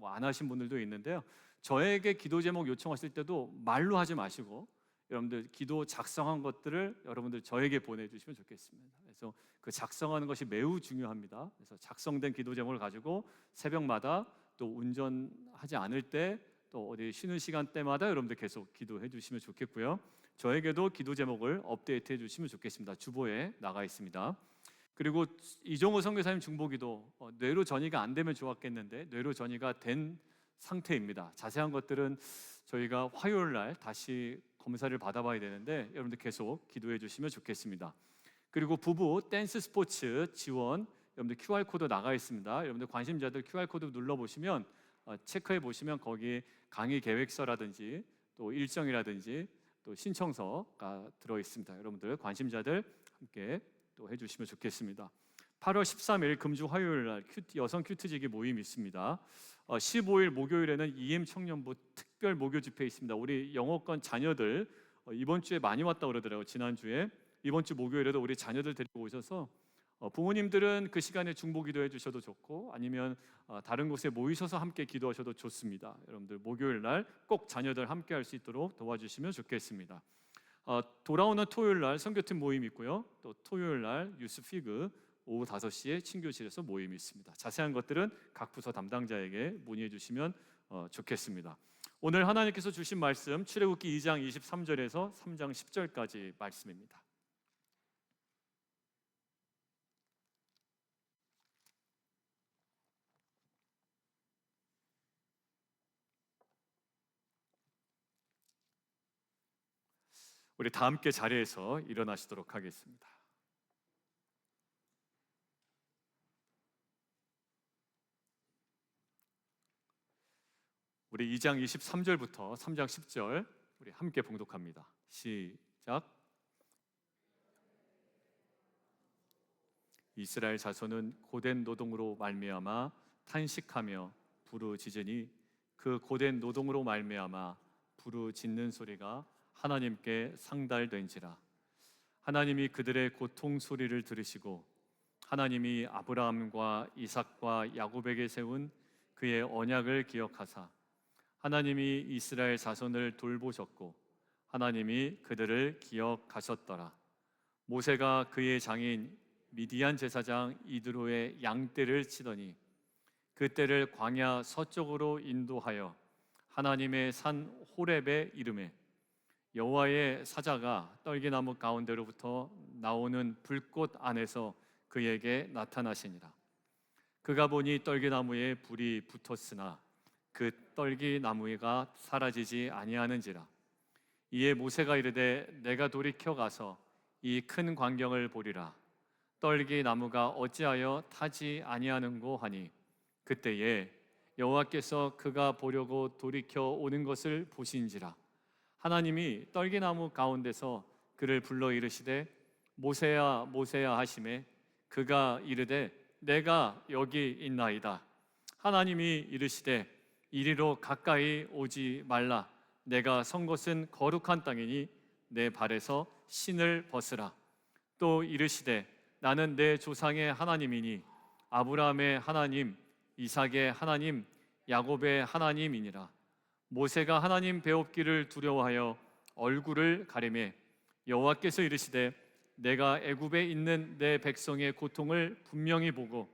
안 하신 분들도 있는데요. 저에게 기도 제목 요청하실 때도 말로 하지 마시고 여러분들 기도 작성한 것들을 여러분들 저에게 보내주시면 좋겠습니다. 그래서 그 작성하는 것이 매우 중요합니다. 그래서 작성된 기도 제목을 가지고 새벽마다 또 운전하지 않을 때 또 어디 쉬는 시간 때마다 여러분들 계속 기도해 주시면 좋겠고요. 저에게도 기도 제목을 업데이트해 주시면 좋겠습니다. 주보에 나가 있습니다. 그리고 이종호 선교사님 중보기도 뇌로 전이가 안 되면 좋았겠는데 뇌로 전이가 된 상태입니다. 자세한 것들은 저희가 화요일 날 다시 검사를 받아봐야 되는데 여러분들 계속 기도해 주시면 좋겠습니다. 그리고 부부 댄스 스포츠 지원, 여러분들 QR코드 나가 있습니다. 여러분들 관심자들 QR코드 눌러보시면 체크해 보시면 거기 강의 계획서라든지 또 일정이라든지 또 신청서가 들어 있습니다. 여러분들 관심자들 함께 또 해주시면 좋겠습니다. 8월 13일 금주 화요일 날 여성 큐트지기 모임이 있습니다. 15일 목요일에는 EM 청년부 특별 목요 집회 있습니다. 우리 영어권 자녀들 이번 주에 많이 왔다 그러더라고요. 지난주에. 이번 주 목요일에도 우리 자녀들 데리고 오셔서 부모님들은 그 시간에 중보기도 해주셔도 좋고 아니면 다른 곳에 모이셔서 함께 기도하셔도 좋습니다. 여러분들 목요일 날 꼭 자녀들 함께 할 수 있도록 도와주시면 좋겠습니다. 돌아오는 토요일 날 선교팀 모임이 있고요. 또 토요일 날 유스피그 오후 5시에 친교실에서 모임이 있습니다. 자세한 것들은 각 부서 담당자에게 문의해 주시면 좋겠습니다. 오늘 하나님께서 주신 말씀 출애굽기 2장 23절에서 3장 10절까지 말씀입니다. 우리 다 함께 자리에서 일어나시도록 하겠습니다. 우리 2장 23절부터 3장 10절 우리 함께 봉독합니다. 시작. 이스라엘 자손은 고된 노동으로 말미암아 탄식하며 부르짖으니 그 고된 노동으로 말미암아 부르짖는 소리가 하나님께 상달된지라. 하나님이 그들의 고통 소리를 들으시고 하나님이 아브라함과 이삭과 야곱에게 세운 그의 언약을 기억하사 하나님이 이스라엘 자손을 돌보셨고 하나님이 그들을 기억하셨더라. 모세가 그의 장인 미디안 제사장 이드로의 양떼를 치더니 그 떼를 광야 서쪽으로 인도하여 하나님의 산 호렙에 이르매 여호와의 사자가 떨기나무 가운데로부터 나오는 불꽃 안에서 그에게 나타나시니라. 그가 보니 떨기나무에 불이 붙었으나 그 떨기나무가 사라지지 아니하는지라. 이에 모세가 이르되 내가 돌이켜 가서 이 큰 광경을 보리라. 떨기나무가 어찌하여 타지 아니하는고 하니 그때에 여호와께서 그가 보려고 돌이켜 오는 것을 보신지라. 하나님이 떨기나무 가운데서 그를 불러 이르시되 모세야 모세야 하시매 그가 이르되 내가 여기 있나이다. 하나님이 이르시되 이리로 가까이 오지 말라. 내가 선 곳은 거룩한 땅이니 내 발에서 신을 벗으라. 또 이르시되 나는 내 조상의 하나님이니 아브라함의 하나님, 이삭의 하나님, 야곱의 하나님이니라. 모세가 하나님 배웁기를 두려워하여 얼굴을 가리매 여호와께서 이르시되 내가 애굽에 있는 내 백성의 고통을 분명히 보고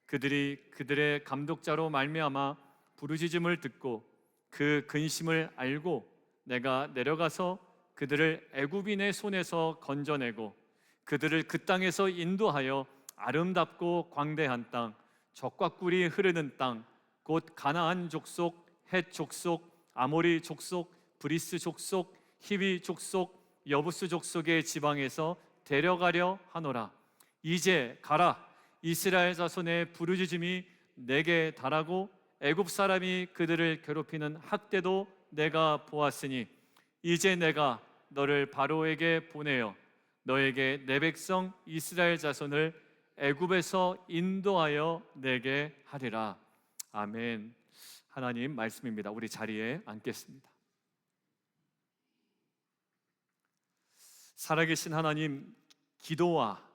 그들이 그들의 감독자로 말미암아 부르짖음을 듣고 그 근심을 알고 내가 내려가서 그들을 애굽인의 손에서 건져내고 그들을 그 땅에서 인도하여 아름답고 광대한 땅, 젖과 꿀이 흐르는 땅, 곧 가나안 족속, 헷 족속, 아모리 족속, 브리스 족속, 히비 족속, 여부스 족속의 지방에서 데려가려 하노라. 이제 가라. 이스라엘 자손의 부르짖음이 내게 달하고 애굽 사람이 그들을 괴롭히는 학대도 내가 보았으니 이제 내가 너를 바로에게 보내어 너에게 내 백성 이스라엘 자손을 애굽에서 인도하여 내게 하리라. 아멘. 하나님 말씀입니다. 우리 자리에 앉겠습니다. 살아계신 하나님, 기도와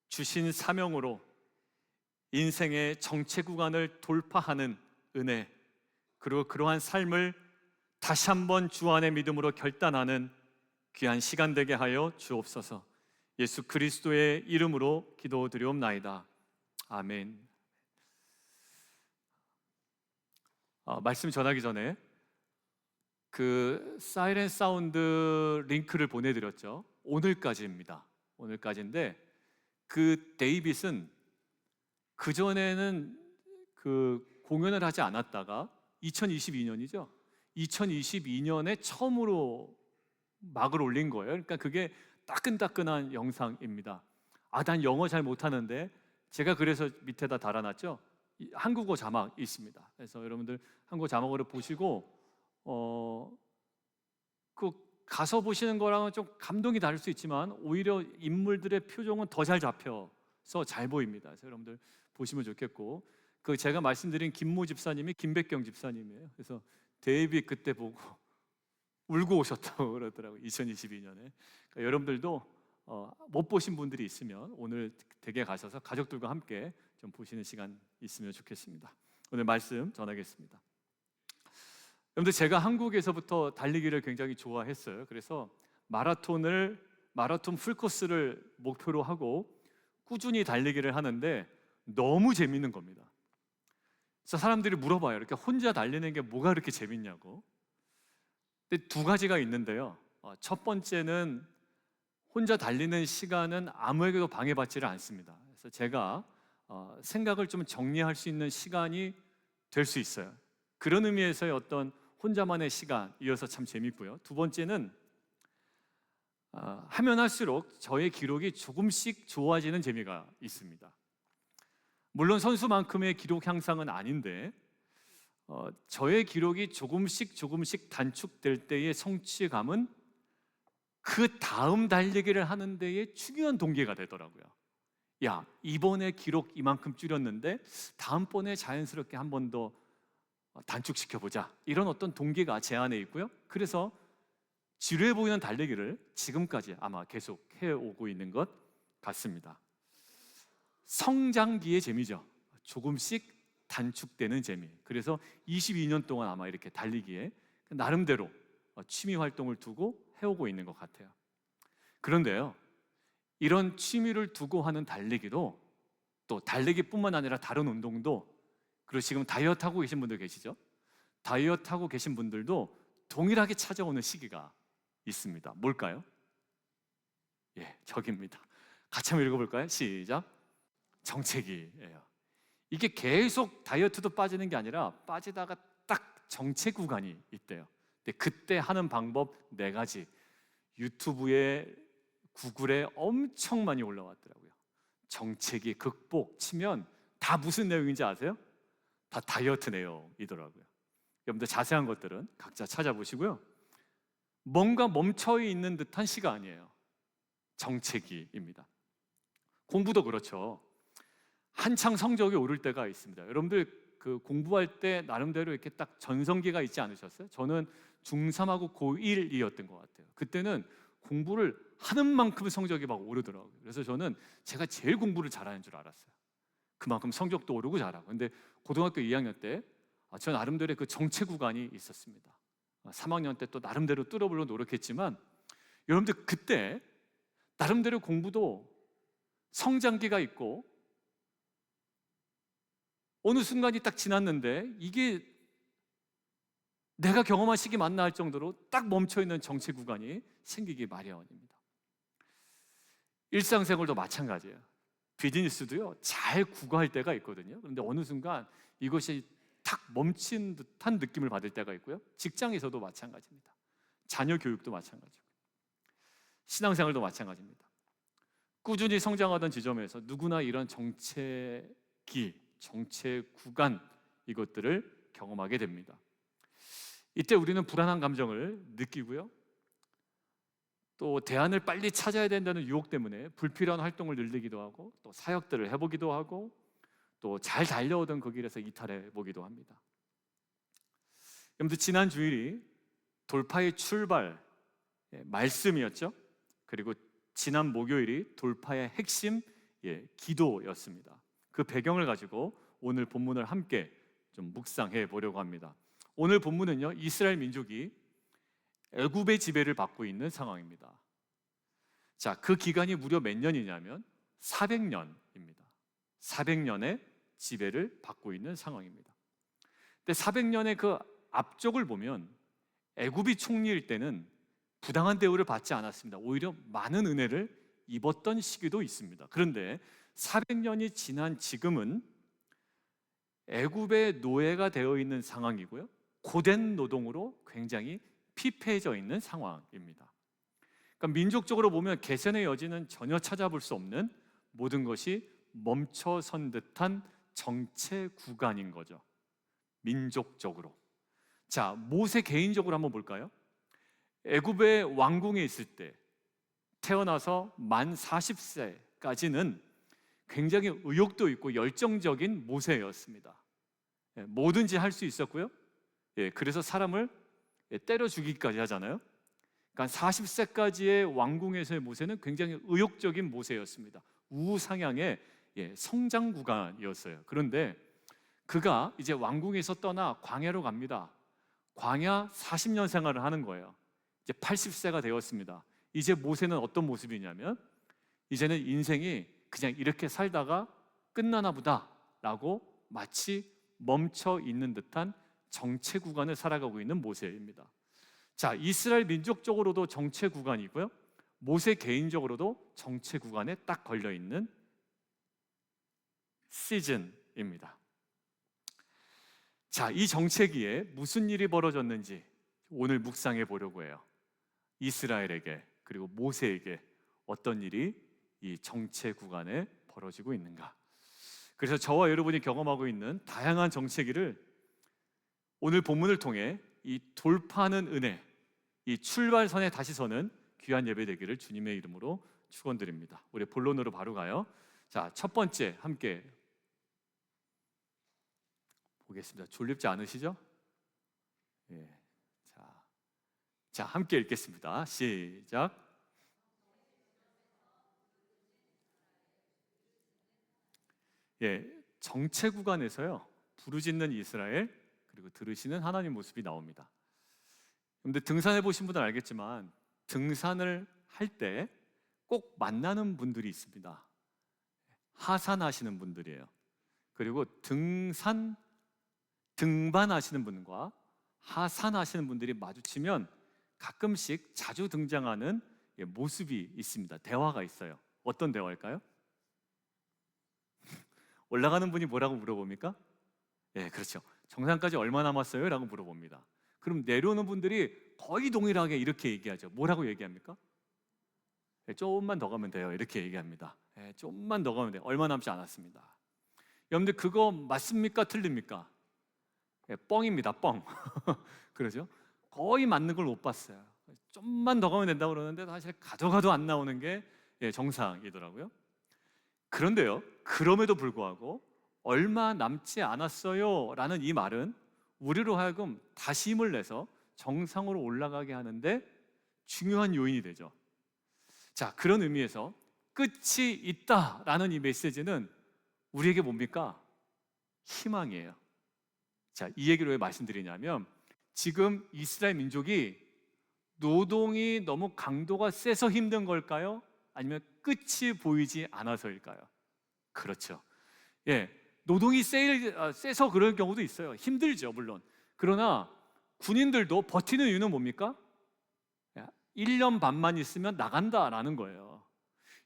주신 사명으로 인생의 정체 구간을 돌파하는 은혜, 그리고 그러한 삶을 다시 한번 주 안의 믿음으로 결단하는 귀한 시간 되게 하여 주옵소서. 예수 그리스도의 이름으로 기도드리옵나이다. 아멘. 말씀 전하기 전에 그 사이렌 사운드 링크를 보내드렸죠. 오늘까지입니다. 오늘까지인데 그 데이빗은 그전에는 그 공연을 하지 않았다가 2022년이죠. 2022년에 처음으로 막을 올린 거예요. 그러니까 그게 따끈따끈한 영상입니다. 난 영어 잘 못하는데 제가 그래서 밑에다 달아놨죠. 한국어 자막 있습니다. 그래서 여러분들 한국어 자막으로 보시고 그 가서 보시는 거랑은 좀 감동이 다를 수 있지만 오히려 인물들의 표정은 더 잘 잡혀서 잘 보입니다. 그래서 여러분들 보시면 좋겠고, 그 제가 말씀드린 김모 집사님이 김백경 집사님이에요. 그래서 데이빗 그때 보고 울고 오셨다고 그러더라고요. 2022년에. 그러니까 여러분들도 못 보신 분들이 있으면 오늘 댁에 가셔서 가족들과 함께 좀 보시는 시간 있으면 좋겠습니다. 오늘 말씀 전하겠습니다. 여러분들, 제가 한국에서부터 달리기를 굉장히 좋아했어요. 그래서 마라톤 풀코스를 목표로 하고 꾸준히 달리기를 하는데 너무 재밌는 겁니다. 그래서 사람들이 물어봐요. 이렇게 혼자 달리는 게 뭐가 그렇게 재밌냐고. 근데 두 가지가 있는데요. 첫 번째는 혼자 달리는 시간은 아무에게도 방해받지를 않습니다. 그래서 제가 생각을 좀 정리할 수 있는 시간이 될 수 있어요. 그런 의미에서의 어떤 혼자만의 시간이어서 참 재밌고요. 두 번째는 하면 할수록 저의 기록이 조금씩 좋아지는 재미가 있습니다. 물론 선수만큼의 기록 향상은 아닌데 저의 기록이 조금씩 단축될 때의 성취감은 그 다음 달리기를 하는 데에 중요한 동기가 되더라고요. 야, 이번에 기록 이만큼 줄였는데 다음번에 자연스럽게 한 번 더 단축시켜보자, 이런 어떤 동기가 제 안에 있고요. 그래서 지루해 보이는 달리기를 지금까지 아마 계속 해오고 있는 것 같습니다. 성장기의 재미죠. 조금씩 단축되는 재미. 그래서 22년 동안 아마 이렇게 달리기에 나름대로 취미 활동을 두고 해오고 있는 것 같아요. 그런데요, 이런 취미를 두고 하는 달리기도, 또 달리기뿐만 아니라 다른 운동도, 그리고 지금 다이어트 하고 계신 분들 계시죠? 다이어트 하고 계신 분들도 동일하게 찾아오는 시기가 있습니다. 뭘까요? 예, 저기입니다. 같이 한번 읽어볼까요? 시작. 정체기예요. 이게 계속 다이어트도 빠지는 게 아니라 빠지다가 딱 정체 구간이 있대요. 근데 그때 하는 방법 4가지 유튜브에, 구글에 엄청 많이 올라왔더라고요. 정체기 극복 치면 다 무슨 내용인지 아세요? 다 다이어트 내용이더라고요. 여러분들 자세한 것들은 각자 찾아보시고요. 뭔가 멈춰 있는 듯한 시간이에요. 정체기입니다. 공부도 그렇죠. 한창 성적이 오를 때가 있습니다. 여러분들 그 공부할 때 나름대로 이렇게 딱 전성기가 있지 않으셨어요? 저는 중3하고 고1이었던 것 같아요. 그때는 공부를 하는 만큼 성적이 막 오르더라고요. 그래서 저는 제가 제일 공부를 잘하는 줄 알았어요. 그만큼 성적도 오르고 잘하고. 근데 고등학교 2학년 때 저 나름대로의 그 정체 구간이 있었습니다. 3학년 때 또 나름대로 뚫어보려고 노력했지만, 여러분들 그때 나름대로 공부도 성장기가 있고 어느 순간이 딱 지났는데 이게 내가 경험한 시기 맞나 할 정도로 딱 멈춰있는 정체 구간이 생기기 마련입니다. 일상생활도 마찬가지예요. 비즈니스도요, 잘 구가할 때가 있거든요. 그런데 어느 순간 이것이 탁 멈춘 듯한 느낌을 받을 때가 있고요. 직장에서도 마찬가지입니다. 자녀 교육도 마찬가지고 신앙생활도 마찬가지입니다. 꾸준히 성장하던 지점에서 누구나 이런 정체기, 정체 구간, 이것들을 경험하게 됩니다. 이때 우리는 불안한 감정을 느끼고요. 또 대안을 빨리 찾아야 된다는 유혹 때문에 불필요한 활동을 늘리기도 하고, 또 사역들을 해보기도 하고, 또 잘 달려오던 그 길에서 이탈해 보기도 합니다. 여러분들 지난 주일이 돌파의 출발, 말씀이었죠. 그리고 지난 목요일이 돌파의 핵심, 기도였습니다. 그 배경을 가지고 오늘 본문을 함께 좀 묵상해 보려고 합니다. 오늘 본문은요, 이스라엘 민족이 애굽의 지배를 받고 있는 상황입니다. 자, 그 기간이 무려 몇 년이냐면 400년입니다. 400년의 지배를 받고 있는 상황입니다. 근데 400년의 그 앞쪽을 보면 애굽이 총리일 때는 부당한 대우를 받지 않았습니다. 오히려 많은 은혜를 입었던 시기도 있습니다. 그런데 400년이 지난 지금은 애굽의 노예가 되어 있는 상황이고요, 고된 노동으로 굉장히 피폐해져 있는 상황입니다. 그러니까 민족적으로 보면 개선의 여지는 전혀 찾아볼 수 없는, 모든 것이 멈춰선 듯한 정체 구간인 거죠. 민족적으로. 자, 모세 개인적으로 한번 볼까요? 애굽의 왕궁에 있을 때 태어나서 만 40세까지는 굉장히 의욕도 있고 열정적인 모세였습니다. 뭐든지 할 수 있었고요. 그래서 사람을 때려 죽이기까지 하잖아요. 그러니까 40세까지의 왕궁에서의 모세는 굉장히 의욕적인 모세였습니다. 우상향의 성장 구간이었어요. 그런데 그가 이제 왕궁에서 떠나 광야로 갑니다. 광야 40년 생활을 하는 거예요. 이제 80세가 되었습니다. 이제 모세는 어떤 모습이냐면, 이제는 인생이 그냥 이렇게 살다가 끝나나 보다 라고 마치 멈춰 있는 듯한 정체 구간을 살아가고 있는 모세입니다. 자, 이스라엘 민족적으로도 정체 구간이고요, 모세 개인적으로도 정체 구간에 딱 걸려 있는 시즌입니다. 자, 이 정체기에 무슨 일이 벌어졌는지 오늘 묵상해 보려고 해요. 이스라엘에게 그리고 모세에게 어떤 일이 이 정체 구간에 벌어지고 있는가. 그래서 저와 여러분이 경험하고 있는 다양한 정체기를 오늘 본문을 통해 이 돌파하는 은혜, 이 출발선에 다시 서는 귀한 예배 되기를 주님의 이름으로 축원드립니다. 우리 본론으로 바로 가요. 자, 첫 번째 함께 보겠습니다. 졸립지 않으시죠? 예. 자, 함께 읽겠습니다. 시작. 예, 정체 구간에서요, 부르짖는 이스라엘 그리고 들으시는 하나님 모습이 나옵니다. 근데 등산해 보신 분들은 알겠지만 등산을 할 때 꼭 만나는 분들이 있습니다. 하산하시는 분들이에요. 그리고 등반하시는 분과 하산하시는 분들이 마주치면 가끔씩 자주 등장하는 모습이 있습니다. 대화가 있어요. 어떤 대화일까요? 올라가는 분이 뭐라고 물어봅니까? 예, 그렇죠. 정상까지 얼마 남았어요? 라고 물어봅니다. 그럼 내려오는 분들이 거의 동일하게 이렇게 얘기하죠. 뭐라고 얘기합니까? 예, 조금만 더 가면 돼요. 이렇게 얘기합니다. 예, 조금만 더 가면 돼요. 얼마 남지 않았습니다. 여러분들 그거 맞습니까? 틀립니까? 예, 뻥입니다. 뻥. 그러죠? 거의 맞는 걸 못 봤어요. 좀만 더 가면 된다고 그러는데 사실 가도 안 나오는 게 정상이더라고요. 그런데요, 그럼에도 불구하고 얼마 남지 않았어요 라는 이 말은 우리로 하여금 다시 힘을 내서 정상으로 올라가게 하는데 중요한 요인이 되죠. 자, 그런 의미에서 끝이 있다라는 이 메시지는 우리에게 뭡니까? 희망이에요. 자, 이 얘기를 왜 말씀드리냐면 지금 이스라엘 민족이 노동이 너무 강도가 세서 힘든 걸까요? 아니면 끝이 보이지 않아서일까요? 그렇죠. 예, 노동이 세서 그럴 경우도 있어요. 힘들죠, 물론. 그러나 군인들도 버티는 이유는 뭡니까? 1년 반만 있으면 나간다라는 거예요.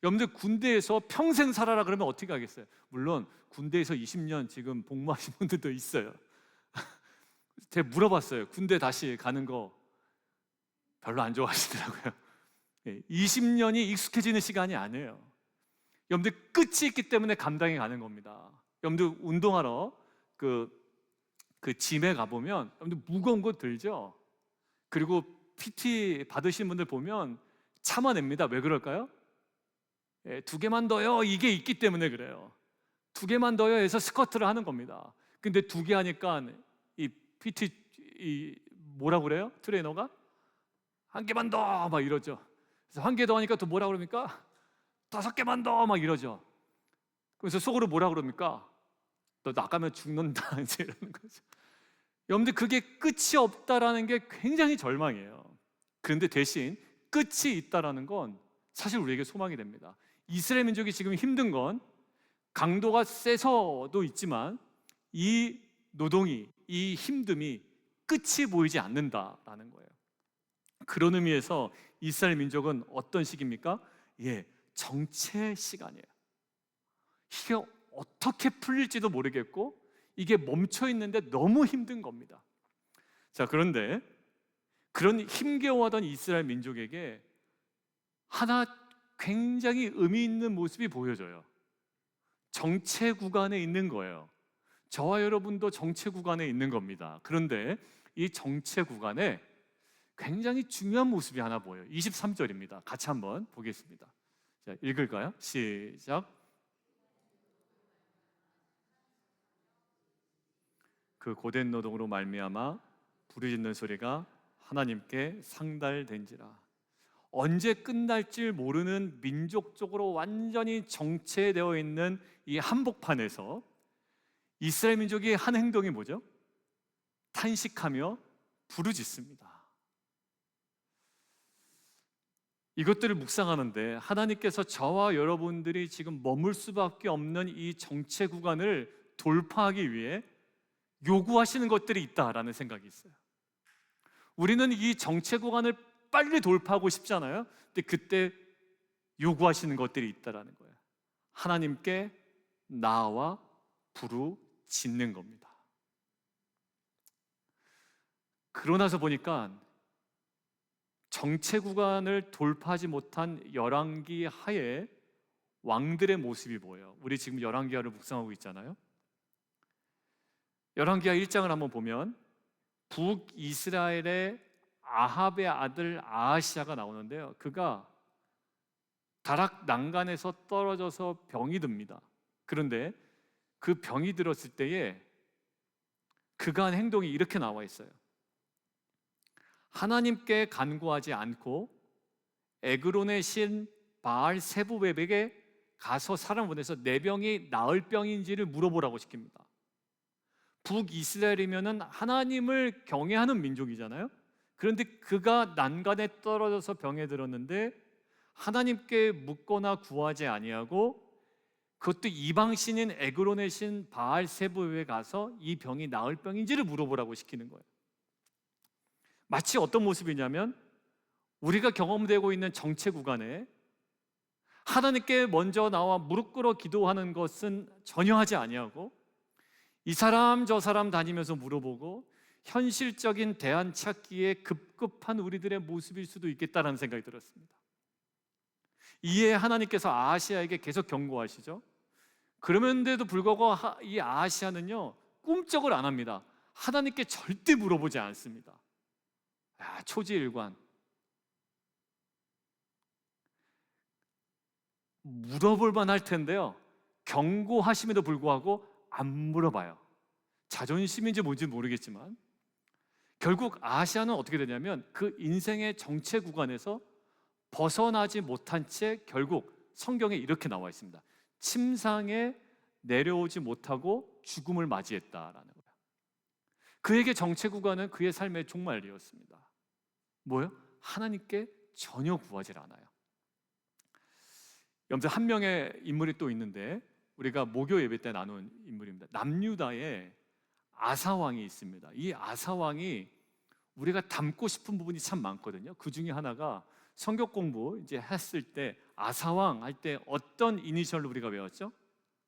여러분들 군대에서 평생 살아라 그러면 어떻게 하겠어요? 물론 군대에서 20년 지금 복무하신 분들도 있어요. 제가 물어봤어요. 군대 다시 가는 거 별로 안 좋아하시더라고요. 20년이 익숙해지는 시간이 아니에요. 여러분들 끝이 있기 때문에 감당해 가는 겁니다. 여러분들 운동하러 그 짐에 가보면 여러분들 무거운 거 들죠? 그리고 PT 받으신 분들 보면 참아냅니다. 왜 그럴까요? 2개만 더요. 이게 있기 때문에 그래요. 2개만 더요 해서 스쿼트를 하는 겁니다. 근데 2개 하니까 이 PT 뭐라고 그래요? 트레이너가 1개만 더 막 이러죠. 그래서 1개 더 하니까 또 뭐라 그럽니까? 5개만 더 막 이러죠. 그래서 속으로 뭐라 그럽니까? 너 나가면 죽는다 이제 이러는 거죠. 여러분들 그게 끝이 없다라는 게 굉장히 절망이에요. 그런데 대신 끝이 있다라는 건 사실 우리에게 소망이 됩니다. 이스라엘 민족이 지금 힘든 건 강도가 세서도 있지만 이 노동이, 이 힘듦이 끝이 보이지 않는다라는 거예요. 그런 의미에서 이스라엘 민족은 어떤 시기입니까? 예, 정체 시간이에요. 이게 어떻게 풀릴지도 모르겠고 이게 멈춰 있는데 너무 힘든 겁니다. 자, 그런데 그런 힘겨워하던 이스라엘 민족에게 하나 굉장히 의미 있는 모습이 보여져요. 정체 구간에 있는 거예요. 저와 여러분도 정체 구간에 있는 겁니다. 그런데 이 정체 구간에 굉장히 중요한 모습이 하나 보여요. 23절입니다. 같이 한번 보겠습니다. 자, 읽을까요? 시작. 그 고된 노동으로 말미암아 부르짖는 소리가 하나님께 상달된지라. 언제 끝날지 모르는 민족적으로 완전히 정체되어 있는 이 한복판에서 이스라엘 민족이 한 행동이 뭐죠? 탄식하며 부르짖습니다. 이것들을 묵상하는데 하나님께서 저와 여러분들이 지금 머물 수밖에 없는 이 정체 구간을 돌파하기 위해 요구하시는 것들이 있다라는 생각이 있어요. 우리는 이 정체 구간을 빨리 돌파하고 싶잖아요. 근데 그때 요구하시는 것들이 있다라는 거예요. 하나님께 나와 부르짖는 겁니다. 그러나서 보니까 정체 구간을 돌파하지 못한 열왕기 하에 왕들의 모습이 보여요. 우리 지금 열왕기하를 묵상하고 있잖아요. 열왕기하 1장을 한번 보면 북이스라엘의 아합의 아들 아하시야가 나오는데요. 그가 다락 난간에서 떨어져서 병이 듭니다. 그런데 그 병이 들었을 때에 그가 한 행동이 이렇게 나와 있어요. 하나님께 간구하지 않고 에그론의 신 바알 세부백에게 가서 사람을 보내서 내 병이 나을 병인지를 물어보라고 시킵니다. 북이스라엘이면은 하나님을 경외하는 민족이잖아요. 그런데 그가 난간에 떨어져서 병에 들었는데 하나님께 묻거나 구하지 아니하고 그것도 이방 신인 에그론의 신 바알 세부에 가서 이 병이 나을 병인지를 물어보라고 시키는 거예요. 마치 어떤 모습이냐면 우리가 경험되고 있는 정체 구간에 하나님께 먼저 나와 무릎 꿇어 기도하는 것은 전혀 하지 아니하고 이 사람 저 사람 다니면서 물어보고 현실적인 대안 찾기에 급급한 우리들의 모습일 수도 있겠다라는 생각이 들었습니다. 이에 하나님께서 아하시야에게 계속 경고하시죠. 그러면데도 불구하고 이 아하시야는요 꿈쩍을 안 합니다. 하나님께 절대 물어보지 않습니다. 초지일관. 물어볼 만할 텐데요 경고하심에도 불구하고 안 물어봐요. 자존심인지 뭔지 모르겠지만 결국 아하시야는 어떻게 되냐면 그 인생의 정체 구간에서 벗어나지 못한 채 결국 성경에 이렇게 나와 있습니다. 침상에 내려오지 못하고 죽음을 맞이했다라는 거예요. 그에게 정체 구간은 그의 삶의 종말이었습니다. 뭐예요? 하나님께 전혀 구하지 않아요. 여러분들 한 명의 인물이 또 있는데 우리가 목요 예배 때 나눈 인물입니다. 남유다에 아사왕이 있습니다. 이 아사왕이 우리가 닮고 싶은 부분이 참 많거든요. 그 중에 하나가 성경 공부 이제 했을 때 아사왕 할 때 어떤 이니셜로 우리가 외웠죠?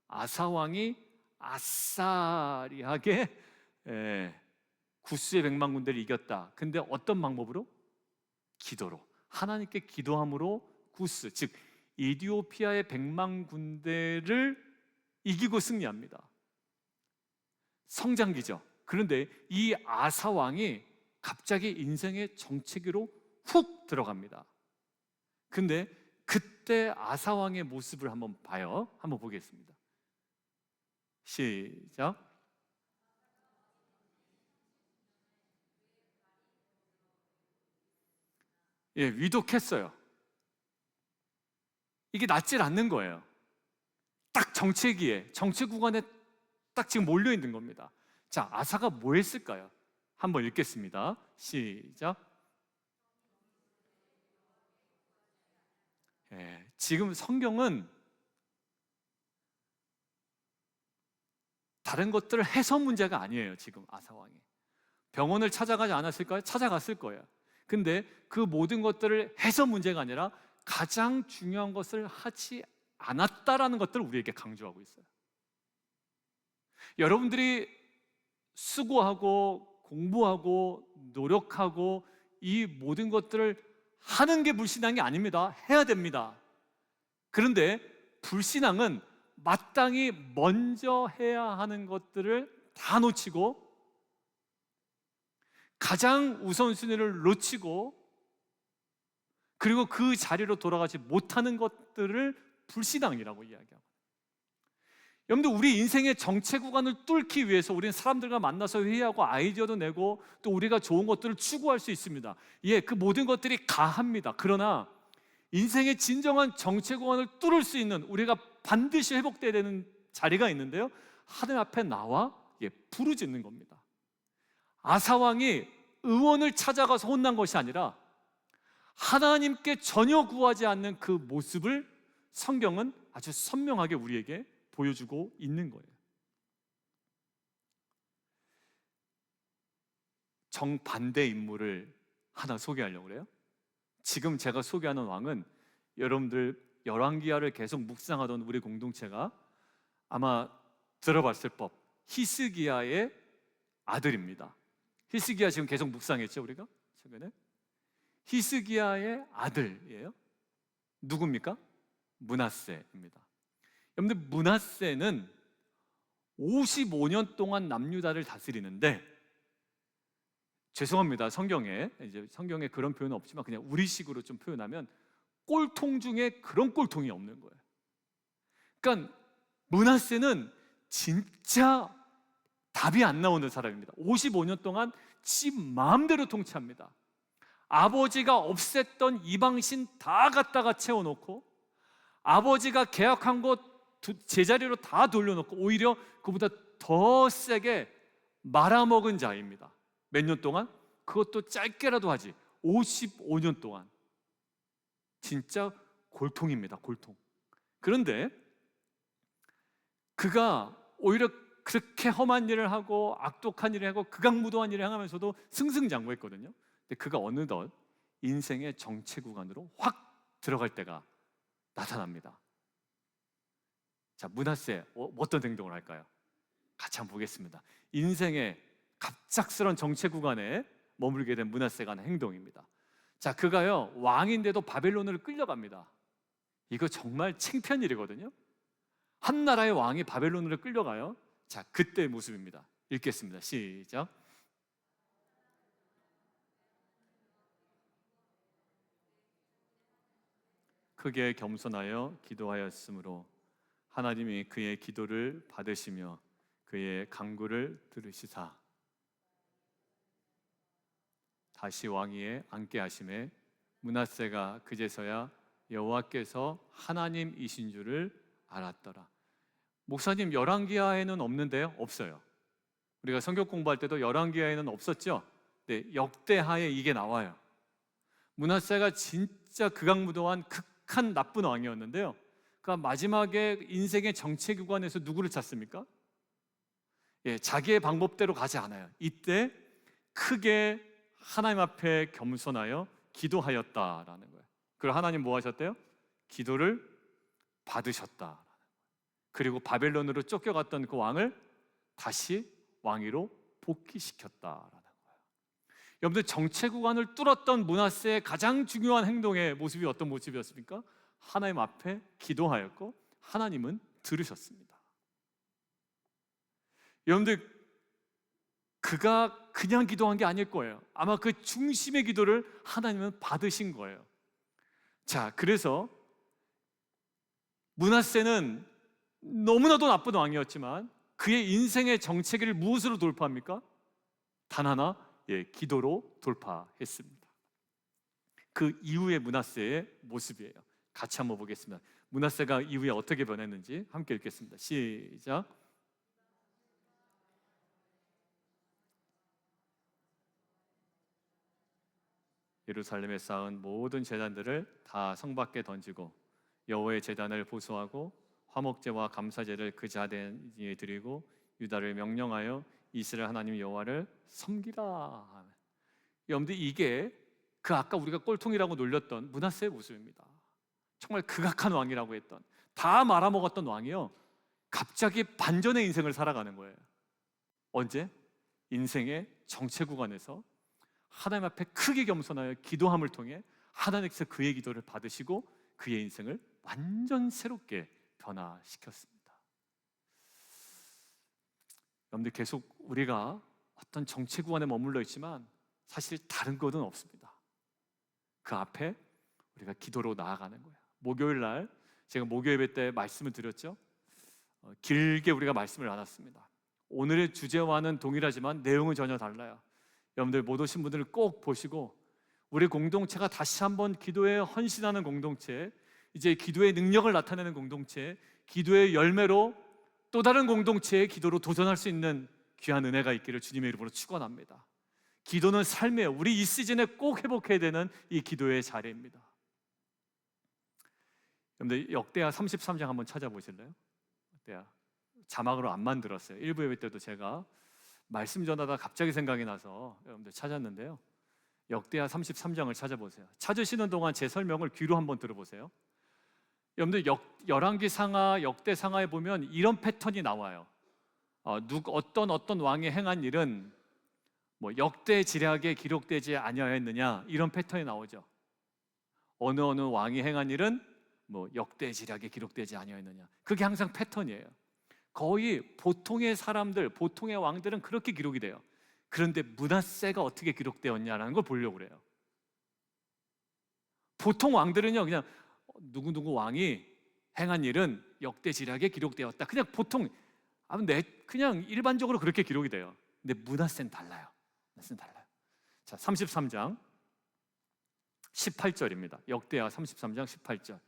아사왕이 아싸리하게 구스의 100만 군대를 이겼다. 근데 어떤 방법으로? 기도로. 하나님께 기도함으로 구스, 즉 이디오피아의 100만 군대를 이기고 승리합니다. 성장기죠. 그런데 이 아사왕이 갑자기 인생의 정체기로 훅 들어갑니다. 근데 그때 아사왕의 모습을 한번 봐요. 한번 보겠습니다. 시작. 위독했어요. 이게 낫질 않는 거예요. 딱 정체기에, 정체 구간에 딱 지금 몰려 있는 겁니다. 자, 아사가 뭐 했을까요? 한번 읽겠습니다. 시작. 지금 성경은 다른 것들을 해서 문제가 아니에요. 지금 아사왕이 병원을 찾아가지 않았을까요? 찾아갔을 거예요. 근데 그 모든 것들을 해서 문제가 아니라 가장 중요한 것을 하지 않았다라는 것들을 우리에게 강조하고 있어요. 여러분들이 수고하고 공부하고 노력하고 이 모든 것들을 하는 게 불신앙이 아닙니다. 해야 됩니다. 그런데 불신앙은 마땅히 먼저 해야 하는 것들을 다 놓치고 가장 우선순위를 놓치고 그리고 그 자리로 돌아가지 못하는 것들을 불신앙이라고 이야기합니다. 여러분들 우리 인생의 정체 구간을 뚫기 위해서 우리는 사람들과 만나서 회의하고 아이디어도 내고 또 우리가 좋은 것들을 추구할 수 있습니다. 그 모든 것들이 가합니다. 그러나 인생의 진정한 정체 구간을 뚫을 수 있는 우리가 반드시 회복돼야 되는 자리가 있는데요 하나님 앞에 나와 부르짖는 겁니다. 아사왕이 의원을 찾아가서 혼난 것이 아니라 하나님께 전혀 구하지 않는 그 모습을 성경은 아주 선명하게 우리에게 보여주고 있는 거예요. 정반대 인물을 하나 소개하려고 그래요. 지금 제가 소개하는 왕은 여러분들 열왕기하를 계속 묵상하던 우리 공동체가 아마 들어봤을 법, 히스기야의 아들입니다. 히스기야 지금 계속 묵상했죠, 우리가 최근에. 히스기야의 아들이에요. 누굽니까? 므낫세입니다. 여러분들, 므낫세는 55년 동안 남유다를 다스리는데, 죄송합니다, 성경에 그런 표현은 없지만 그냥 우리식으로 좀 표현하면 꼴통 중에 그런 꼴통이 없는 거예요. 그러니까 므낫세는 진짜 답이 안 나오는 사람입니다. 55년 동안 지 마음대로 통치합니다. 아버지가 없앴던 이방신 다 갖다가 채워놓고, 아버지가 계약한 것 제자리로 다 돌려놓고, 오히려 그보다 더 세게 말아먹은 자입니다. 몇 년 동안? 그것도 짧게라도 하지 55년 동안. 진짜 골통입니다, 골통. 그런데 그가 오히려 그렇게 험한 일을 하고 악독한 일을 하고 극악무도한 일을 행하면서도 승승장구했거든요. 근데 그가 어느덧 인생의 정체 구간으로 확 들어갈 때가 나타납니다. 자, 므낫세 어떤 행동을 할까요? 같이 한번 보겠습니다. 인생의 갑작스런 정체 구간에 머물게 된 므낫세가 하는 행동입니다. 자, 그가요 왕인데도 바벨론으로 끌려갑니다. 이거 정말 창피한 일이거든요. 한 나라의 왕이 바벨론으로 끌려가요. 자, 그때의 모습입니다. 읽겠습니다. 시작. 크게 겸손하여 기도하였으므로 하나님이 그의 기도를 받으시며 그의 간구를 들으시사 다시 왕위에 앉게 하심에 므낫세가 그제서야 여호와께서 하나님이신 줄을 알았더라. 목사님, 열왕기하에는 없는데요? 없어요. 우리가 성경 공부할 때도 열왕기하에는 없었죠? 네, 역대하에 이게 나와요. 므낫세가 진짜 극악무도한 극한 나쁜 왕이었는데요. 그러니까 마지막에 인생의 정체 구간에서 누구를 찾습니까? 자기의 방법대로 가지 않아요. 이때 크게 하나님 앞에 겸손하여 기도하였다라는 거예요. 그리고 하나님 뭐 하셨대요? 기도를 받으셨다. 그리고 바벨론으로 쫓겨갔던 그 왕을 다시 왕위로 복귀시켰다라는 거예요. 여러분들, 정체 구간을 뚫었던 므낫세의 가장 중요한 행동의 모습이 어떤 모습이었습니까? 하나님 앞에 기도하였고 하나님은 들으셨습니다. 여러분들, 그가 그냥 기도한 게 아닐 거예요. 아마 그 중심의 기도를 하나님은 받으신 거예요. 자, 그래서 므낫세는 너무나도 나쁜 왕이었지만 그의 인생의 정체기를 무엇으로 돌파합니까? 단 하나, 기도로 돌파했습니다. 그 이후의 므낫세의 모습이에요. 같이 한번 보겠습니다. 므낫세가 이후에 어떻게 변했는지 함께 읽겠습니다. 시작. 예루살렘에 쌓은 모든 제단들을 다 성 밖에 던지고 여호와의 제단을 보수하고 화목제와 감사제를 그 제단에 드리고 유다를 명령하여 이스라엘 하나님 여호와를 섬기라. 여러분들, 이게 그 아까 우리가 꼴통이라고 놀렸던 므낫세의 모습입니다. 정말 극악한 왕이라고 했던, 다 말아먹었던 왕이요, 갑자기 반전의 인생을 살아가는 거예요. 언제? 인생의 정체 구간에서 하나님 앞에 크게 겸손하여 기도함을 통해 하나님께서 그의 기도를 받으시고 그의 인생을 완전 새롭게 변화시켰습니다. 여러분들, 계속 우리가 어떤 정체 구간에 머물러 있지만 사실 다른 것은 없습니다. 그 앞에 우리가 기도로 나아가는 거예요. 목요일 날 제가 목요 예배 때 말씀을 드렸죠. 길게 우리가 말씀을 나눴습니다. 오늘의 주제와는 동일하지만 내용은 전혀 달라요. 여러분들, 못 오신 분들을 꼭 보시고 우리 공동체가 다시 한번 기도에 헌신하는 공동체, 이제 기도의 능력을 나타내는 공동체, 기도의 열매로 또 다른 공동체의 기도로 도전할 수 있는 귀한 은혜가 있기를 주님의 이름으로 축원합니다. 기도는 삶이에요. 우리 이 시즌에 꼭 회복해야 되는 이 기도의 자리입니다. 여러분들, 역대하 33장 한번 찾아보실래요? 역대하 자막으로 안 만들었어요. 1부 예배 때도 제가 말씀 전하다 갑자기 생각이 나서 여러분들 찾았는데요. 역대하 33장을 찾아보세요. 찾으시는 동안 제 설명을 귀로 한번 들어보세요. 여러분들 열왕기 상하, 역대 상하에 보면 이런 패턴이 나와요. 어떤 왕이 행한 일은 뭐 역대 지략에 기록되지 아니하였느냐, 이런 패턴이 나오죠. 어느 왕이 행한 일은 뭐 역대 지략에 기록되지 아니하였느냐. 그게 항상 패턴이에요. 거의 보통의 사람들, 보통의 왕들은 그렇게 기록이 돼요. 그런데 므낫세가 어떻게 기록되었냐라는 걸 보려고 그래요. 보통 왕들은요, 그냥 누구누구 왕이 행한 일은 역대 지략에 기록되었다, 그냥 보통 그냥 일반적으로 그렇게 기록이 돼요. 근데 므낫세는 달라요. 므낫세는 달라요. 자, 33장 18절입니다. 역대하 33장 18절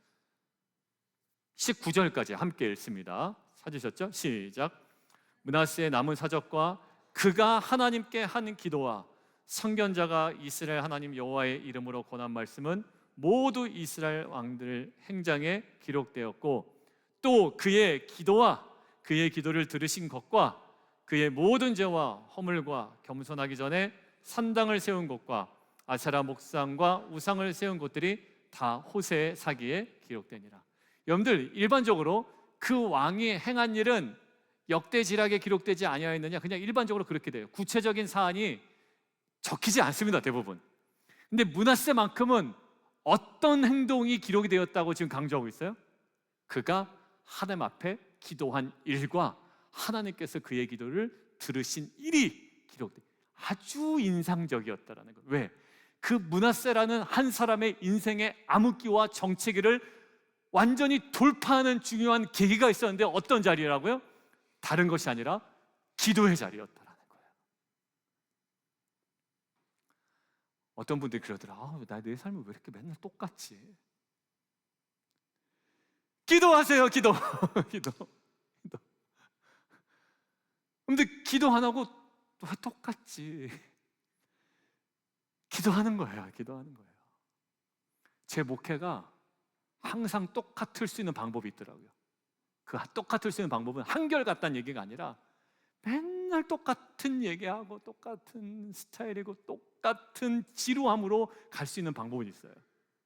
19절까지 함께 읽습니다. 찾으셨죠? 시작. 므낫세의 남은 사적과 그가 하나님께 한 기도와 선견자가 이스라엘 하나님 여호와의 이름으로 권한 말씀은 모두 이스라엘 왕들 행장에 기록되었고, 또 그의 기도와 그의 기도를 들으신 것과 그의 모든 죄와 허물과 겸손하기 전에 산당을 세운 곳과 아세라 목상과 우상을 세운 곳들이 다 호세의 사기에 기록되니라. 여러분들, 일반적으로 그 왕이 행한 일은 역대지략에 기록되지 아니하였느냐, 그냥 일반적으로 그렇게 돼요. 구체적인 사안이 적히지 않습니다, 대부분. 근데 므낫세만큼은 어떤 행동이 기록이 되었다고 지금 강조하고 있어요? 그가 하나님 앞에 기도한 일과 하나님께서 그의 기도를 들으신 일이 기록돼. 아주 인상적이었다라는 거예요. 왜? 그 므낫세라는 한 사람의 인생의 암흑기와 정체기를 완전히 돌파하는 중요한 계기가 있었는데, 어떤 자리라고요? 다른 것이 아니라 기도의 자리였다라는 거예요. 어떤 분들이 그러더라. 내 삶은 왜 이렇게 맨날 똑같지? 기도하세요, 기도. 기도. 근데 기도 안 하고 왜 똑같지? 기도하는 거예요. 기도하는 거예요. 제 목회가 항상 똑같을 수 있는 방법이 있더라고요. 그 똑같을 수 있는 방법은 한결같다는 얘기가 아니라 맨날 똑같은 얘기하고 똑같은 스타일이고 똑같은 지루함으로 갈 수 있는 방법이 있어요.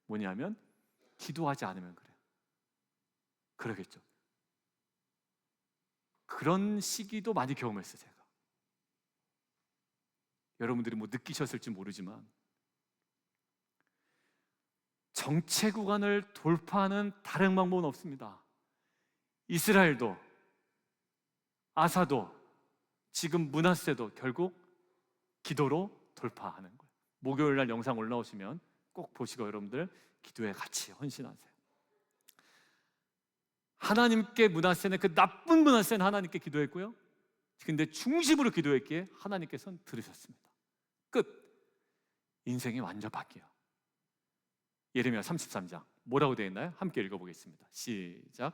뭐냐면 기도하지 않으면 그래요. 그러겠죠. 그런 시기도 많이 경험했어요, 제가. 여러분들이 뭐 느끼셨을지 모르지만 정체 구간을 돌파하는 다른 방법은 없습니다. 이스라엘도, 아사도, 지금 므낫세도 결국 기도로 돌파하는 거예요. 목요일 날 영상 올라오시면 꼭 보시고 여러분들 기도에 같이 헌신하세요. 하나님께 므낫세는, 그 나쁜 므낫세는 하나님께 기도했고요. 근데 중심으로 기도했기에 하나님께서는 들으셨습니다. 끝. 인생이 완전 바뀌어요. 예레미야 33장 뭐라고 되어 있나요? 함께 읽어보겠습니다. 시작.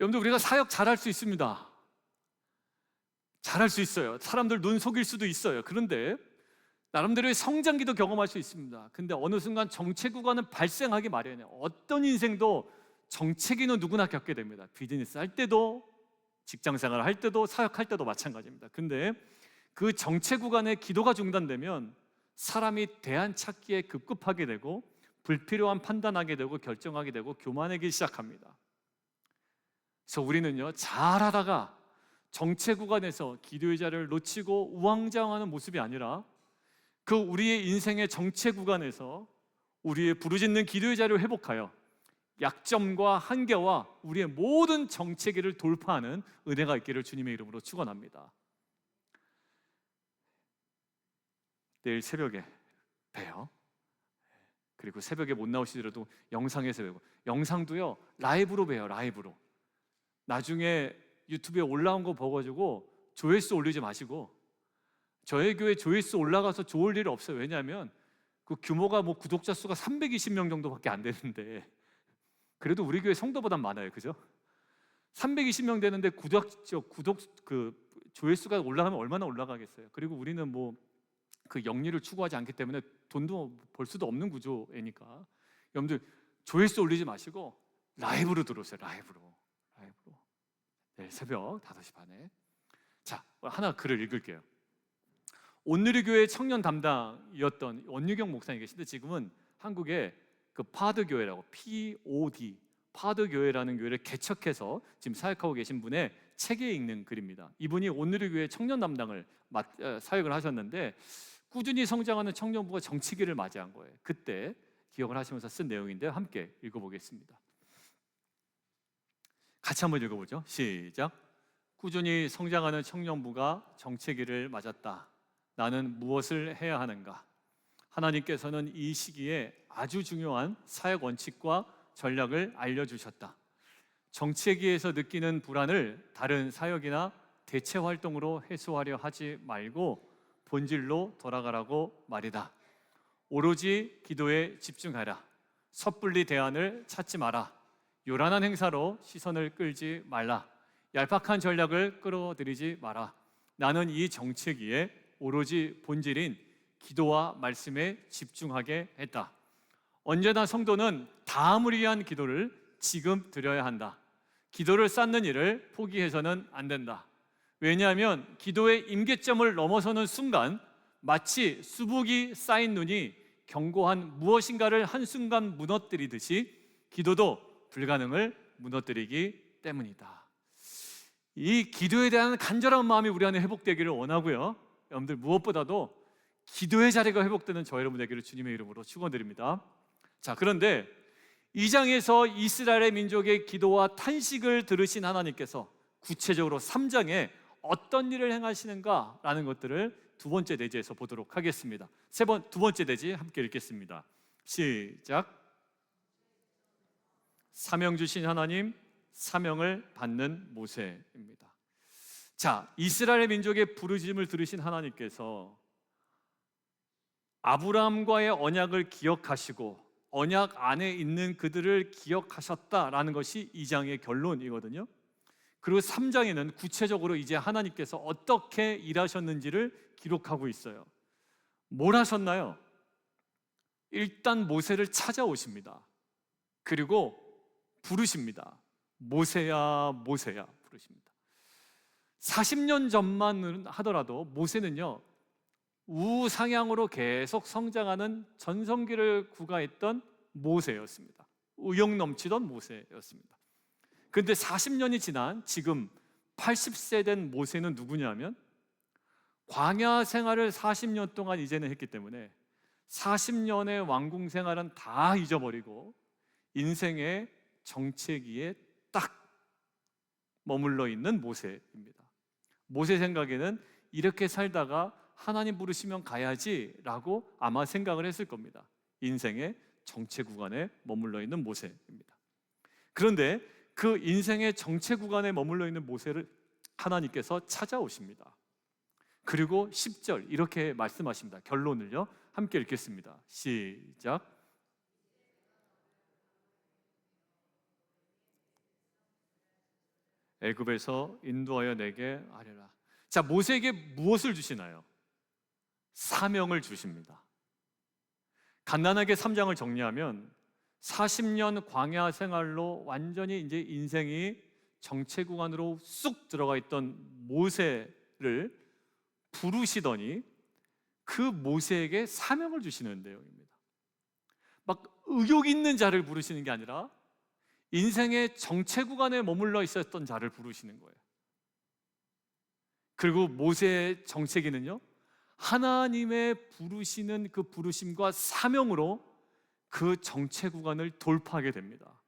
여러분들, 우리가 사역 잘할 수 있습니다. 잘할 수 있어요. 사람들 눈 속일 수도 있어요. 그런데 나름대로의 성장기도 경험할 수 있습니다. 근데 어느 순간 정체 구간은 발생하기 마련이에요. 어떤 인생도 정체기는 누구나 겪게 됩니다. 비즈니스 할 때도, 직장생활 할 때도, 사역할 때도 마찬가지입니다. 근데 그 정체 구간에 기도가 중단되면 사람이 대안 찾기에 급급하게 되고 불필요한 판단하게 되고 결정하게 되고 교만하기 시작합니다. 그래서 우리는요, 잘하다가 정체 구간에서 기도의 자리를 놓치고 우왕좌왕하는 모습이 아니라 그 우리의 인생의 정체 구간에서 우리의 부르짖는 기도의 자리를 회복하여 약점과 한계와 우리의 모든 정체기를 돌파하는 은혜가 있기를 주님의 이름으로 축원합니다. 내일 새벽에 봬요. 그리고 새벽에 못 나오시더라도 영상에서 뵈고, 영상도요 라이브로 봬요. 라이브로. 나중에 유튜브에 올라온 거 보고가지고 조회수 올리지 마시고, 저희 교회 조회수 올라가서 좋을 일 없어요. 왜냐하면 그 규모가 뭐 구독자 수가 320명 정도밖에 안 되는데, 그래도 우리 교회 성도보단 많아요, 그죠? 320명 되는데 조회수가 올라가면 얼마나 올라가겠어요. 그리고 우리는 뭐 그 영리를 추구하지 않기 때문에 돈도 벌 수도 없는 구조이니까, 여러분들 조회수 올리지 마시고 라이브로 들어오세요. 라이브로. 내일 새벽 5시 반에. 자, 하나 글을 읽을게요. 온누리교회 청년 담당이었던 원유경 목사님 계신데 지금은 한국의 그 파드교회라고 POD 파드교회라는 교회를 개척해서 지금 사역하고 계신 분의 책에 읽는 글입니다. 이분이 온누리교회 청년 담당을 사역을 하셨는데 꾸준히 성장하는 청년부가 정치기를 맞이한 거예요. 그때 기억을 하시면서 쓴 내용인데 함께 읽어보겠습니다. 같이 한번 읽어보죠. 시작. 꾸준히 성장하는 청년부가 정치기를 맞았다. 나는 무엇을 해야 하는가? 하나님께서는 이 시기에 아주 중요한 사역 원칙과 전략을 알려주셨다. 정치기에서 느끼는 불안을 다른 사역이나 대체 활동으로 해소하려 하지 말고 본질로 돌아가라고 말이다. 오로지 기도에 집중하라. 섣불리 대안을 찾지 마라. 요란한 행사로 시선을 끌지 말라. 얄팍한 전략을 끌어들이지 마라. 나는 이 정치기에 오로지 본질인 기도와 말씀에 집중하게 했다. 언제나 성도는 다음을 위한 기도를 지금 드려야 한다. 기도를 쌓는 일을 포기해서는 안 된다. 왜냐하면 기도의 임계점을 넘어서는 순간 마치 수북이 쌓인 눈이 견고한 무엇인가를 한순간 무너뜨리듯이 기도도 불가능을 무너뜨리기 때문이다. 이 기도에 대한 간절한 마음이 우리 안에 회복되기를 원하고요. 여러분들 무엇보다도 기도의 자리가 회복되는 저 여러분 되기를 주님의 이름으로 축원드립니다. 자, 그런데 이 장에서 이스라엘의 민족의 기도와 탄식을 들으신 하나님께서 구체적으로 3장에 어떤 일을 행하시는가라는 것들을 두 번째 대지에서 보도록 하겠습니다. 두 번째 대지 함께 읽겠습니다. 시작. 사명 주신 하나님, 사명을 받는 모세입니다. 자, 이스라엘 민족의 부르심을 들으신 하나님께서 아브라함과의 언약을 기억하시고 언약 안에 있는 그들을 기억하셨다라는 것이 2장의 결론이거든요. 그리고 3장에는 구체적으로 이제 하나님께서 어떻게 일하셨는지를 기록하고 있어요. 뭘 하셨나요? 일단 모세를 찾아오십니다. 그리고 부르십니다. 모세야, 모세야 부르십니다. 40년 전만 하더라도 모세는요, 우상향으로 계속 성장하는 전성기를 구가했던 모세였습니다. 의욕 넘치던 모세였습니다. 그런데 40년이 지난 지금 80세 된 모세는 누구냐면 광야 생활을 40년 동안 이제는 했기 때문에 40년의 왕궁 생활은 다 잊어버리고 인생의 정체기에 딱 머물러 있는 모세입니다. 모세 생각에는 이렇게 살다가 하나님 부르시면 가야지라고 아마 생각을 했을 겁니다. 인생의 정체 구간에 머물러 있는 모세입니다. 그런데 그 인생의 정체 구간에 머물러 있는 모세를 하나님께서 찾아오십니다. 그리고 10절 이렇게 말씀하십니다. 결론을요 함께 읽겠습니다. 시작. 애굽에서 인도하여 내게 하려라. 자, 모세에게 무엇을 주시나요? 사명을 주십니다. 간단하게 3장을 정리하면 40년 광야 생활로 완전히 이제 인생이 정체 구간으로 쑥 들어가 있던 모세를 부르시더니 그 모세에게 사명을 주시는 내용입니다. 막 의욕 있는 자를 부르시는 게 아니라 인생의 정체 구간에 머물러 있었던 자를 부르시는 거예요. 그리고 모세의 정체기는요, 하나님의 부르시는 그 부르심과 사명으로 그 정체 구간을 돌파하게 됩니다.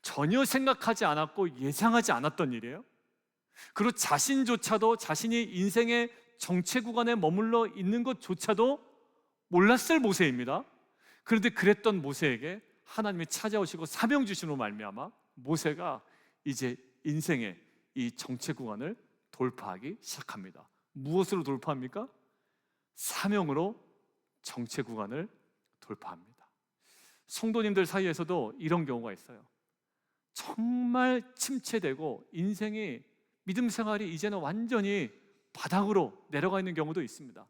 전혀 생각하지 않았고 예상하지 않았던 일이에요. 그리고 자신조차도 자신이 인생의 정체 구간에 머물러 있는 것조차도 몰랐을 모세입니다. 그런데 그랬던 모세에게 하나님이 찾아오시고 사명 주심으로 말미암아 모세가 이제 인생의 이 정체 구간을 돌파하기 시작합니다. 무엇으로 돌파합니까? 사명으로 정체 구간을 돌파합니다. 성도님들 사이에서도 이런 경우가 있어요. 정말 침체되고 인생이 믿음 생활이 이제는 완전히 바닥으로 내려가 있는 경우도 있습니다.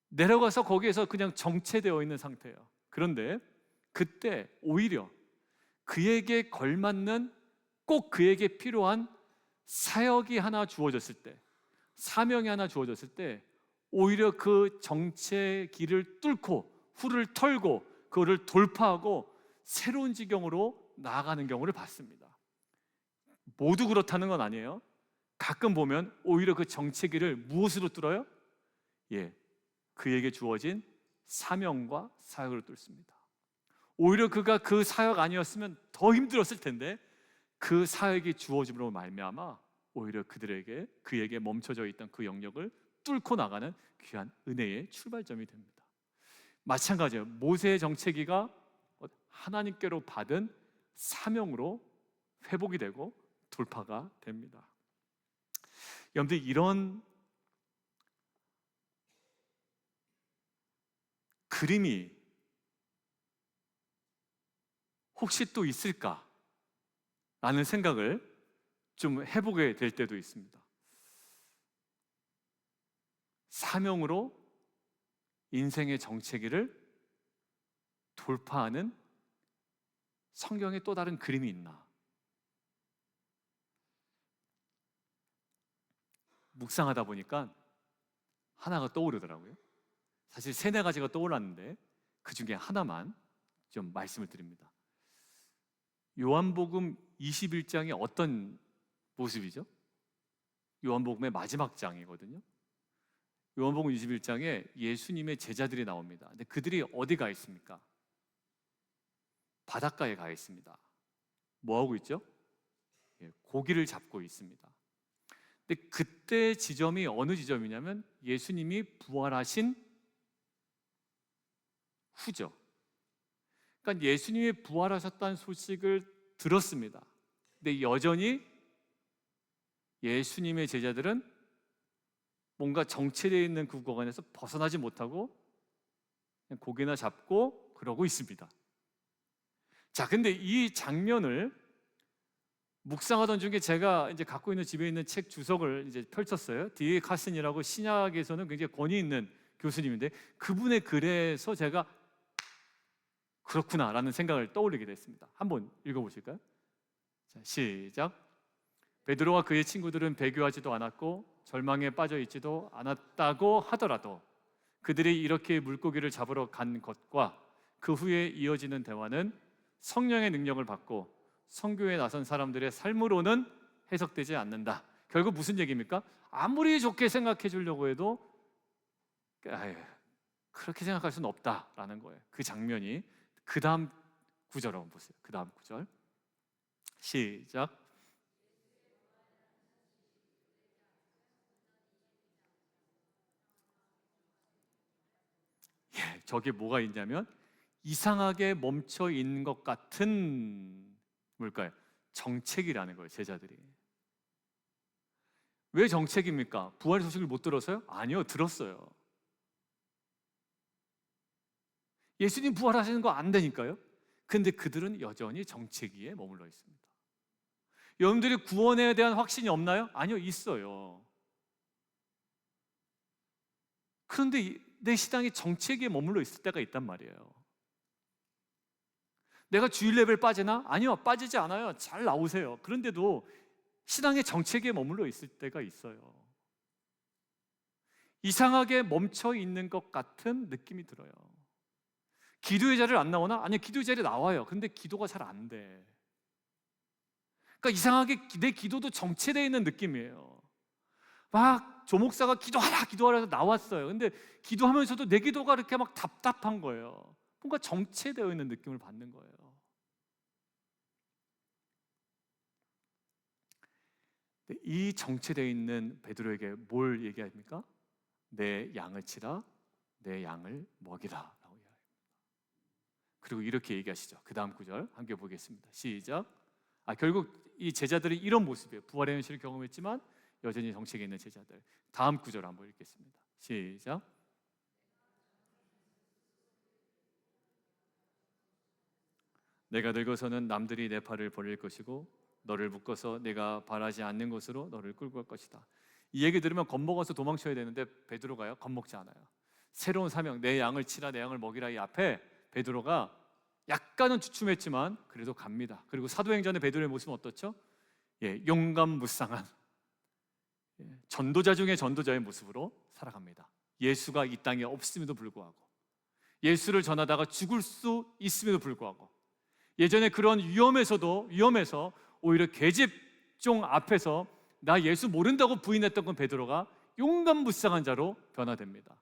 내려가서 거기에서 그냥 정체되어 있는 상태예요. 그런데 그때 오히려 그에게 걸맞는 꼭 그에게 필요한 사역이 하나 주어졌을 때, 사명이 하나 주어졌을 때 오히려 그 정체의 길을 뚫고 후를 털고 그거를 돌파하고 새로운 지경으로 나아가는 경우를 봤습니다. 모두 그렇다는 건 아니에요. 가끔 보면 오히려 그 정체기를 무엇으로 뚫어요? 그에게 주어진 사명과 사역으로 뚫습니다. 오히려 그가 그 사역 아니었으면 더 힘들었을 텐데 그 사역이 주어짐으로 말미암아 오히려 그에게 멈춰져 있던 그 영역을 뚫고 나가는 귀한 은혜의 출발점이 됩니다. 마찬가지예요. 모세의 정체기가 하나님께로 받은 사명으로 회복이 되고 돌파가 됩니다. 여러분들, 이런 그림이 혹시 또 있을까? 라는 생각을 좀 해보게 될 때도 있습니다. 사명으로 인생의 정체기를 돌파하는 성경의 또 다른 그림이 있나? 묵상하다 보니까 하나가 떠오르더라고요. 사실 3-4가지가 떠올랐는데 그 중에 하나만 좀 말씀을 드립니다. 요한복음 21장이 어떤 모습이죠? 요한복음의 마지막 장이거든요. 요한복음 21장에 예수님의 제자들이 나옵니다. 근데 그들이 어디 가 있습니까? 바닷가에 가 있습니다. 뭐 하고 있죠? 고기를 잡고 있습니다. 근데 그때 지점이 어느 지점이냐면 예수님이 부활하신 후죠. 그러니까 예수님이 부활하셨다는 소식을 들었습니다. 근데 여전히 예수님의 제자들은 뭔가 정체되어 있는 그 구간에서 벗어나지 못하고 그냥 고개나 잡고 그러고 있습니다. 자, 근데 이 장면을 묵상하던 중에 제가 이제 갖고 있는 집에 있는 책 주석을 이제 펼쳤어요. D.A. 카슨이라고 신약에서는 굉장히 권위 있는 교수님인데 그분의 글에서 제가 그렇구나라는 생각을 떠올리게 됐습니다. 한번 읽어보실까요? 자, 시작. 베드로와 그의 친구들은 배교하지도 않았고 절망에 빠져 있지도 않았다고 하더라도 그들이 이렇게 물고기를 잡으러 간 것과 그 후에 이어지는 대화는 성령의 능력을 받고 선교에 나선 사람들의 삶으로는 해석되지 않는다. 결국 무슨 얘기입니까? 아무리 좋게 생각해 주려고 해도 그렇게 생각할 수는 없다라는 거예요. 그 장면이 그 다음 구절 한번 보세요. 그 다음 구절 시작. 저게 뭐가 있냐면 이상하게 멈춰 있는 것 같은 뭘까요? 정책이라는 거예요. 제자들이. 왜 정책입니까? 부활의 소식을 못 들어서요? 아니요, 들었어요. 예수님 부활하시는 거 안 되니까요. 근데 그들은 여전히 정체기에 머물러 있습니다. 여러분들이 구원에 대한 확신이 없나요? 아니요, 있어요. 그런데 내 신앙이 정체기에 머물러 있을 때가 있단 말이에요. 내가 주일 예배를 빠지나? 아니요, 빠지지 않아요. 잘 나오세요. 그런데도 신앙의 정체기에 머물러 있을 때가 있어요. 이상하게 멈춰 있는 것 같은 느낌이 들어요. 기도의 자리를 안 나오나? 아니요, 기도의 자리에 나와요. 근데 기도가 잘 안 돼. 그러니까 이상하게 내 기도도 정체되어 있는 느낌이에요. 막 조목사가 기도하라 해서 나왔어요. 근데 기도하면서도 내 기도가 이렇게 막 답답한 거예요. 뭔가 정체되어 있는 느낌을 받는 거예요. 이 정체되어 있는 베드로에게 뭘 얘기합니까? 내 양을 치라, 내 양을 먹이라 라고 이야기합니다. 그리고 이렇게 얘기하시죠. 그 다음 구절 함께 보겠습니다. 시작. 결국 이 제자들이 이런 모습이에요. 부활의 현실을 경험했지만 여전히 정체에 있는 제자들. 다음 구절 한번 읽겠습니다. 시작. 내가 늙어서는 남들이 내 팔을 벌릴 것이고 너를 묶어서 내가 바라지 않는 곳으로 너를 끌고 갈 것이다. 이 얘기 들으면 겁먹어서 도망쳐야 되는데 베드로가요 겁먹지 않아요. 새로운 사명, 내 양을 치라, 내 양을 먹이라 이 앞에 베드로가 약간은 주춤했지만 그래도 갑니다. 그리고 사도행전의 베드로의 모습은 어떻죠? 용감무쌍한 전도자 중에 전도자의 모습으로 살아갑니다. 예수가 이 땅에 없음에도 불구하고, 예수를 전하다가 죽을 수 있음에도 불구하고, 예전에 그런 위험해서 오히려 계집종 앞에서 나 예수 모른다고 부인했던 건 베드로가 용감무쌍한 자로 변화됩니다.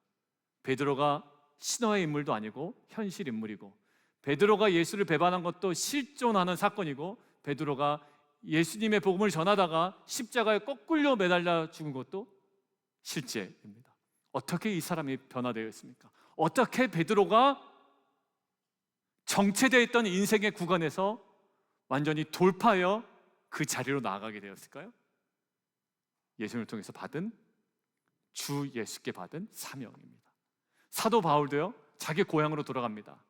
베드로가 신화의 인물도 아니고 현실 인물이고, 베드로가 예수를 배반한 것도 실존하는 사건이고, 베드로가 예수님의 복음을 전하다가 십자가에 거꾸로 매달려 죽은 것도 실제입니다. 어떻게 이 사람이 변화되어 있습니까? 어떻게 베드로가 정체되어 있던 인생의 구간에서 완전히 돌파하여 그 자리로 나아가게 되었을까요? 예수님을 통해서 받은, 주 예수께 받은 사명입니다. 사도 바울도요, 자기 고향으로 돌아갑니다.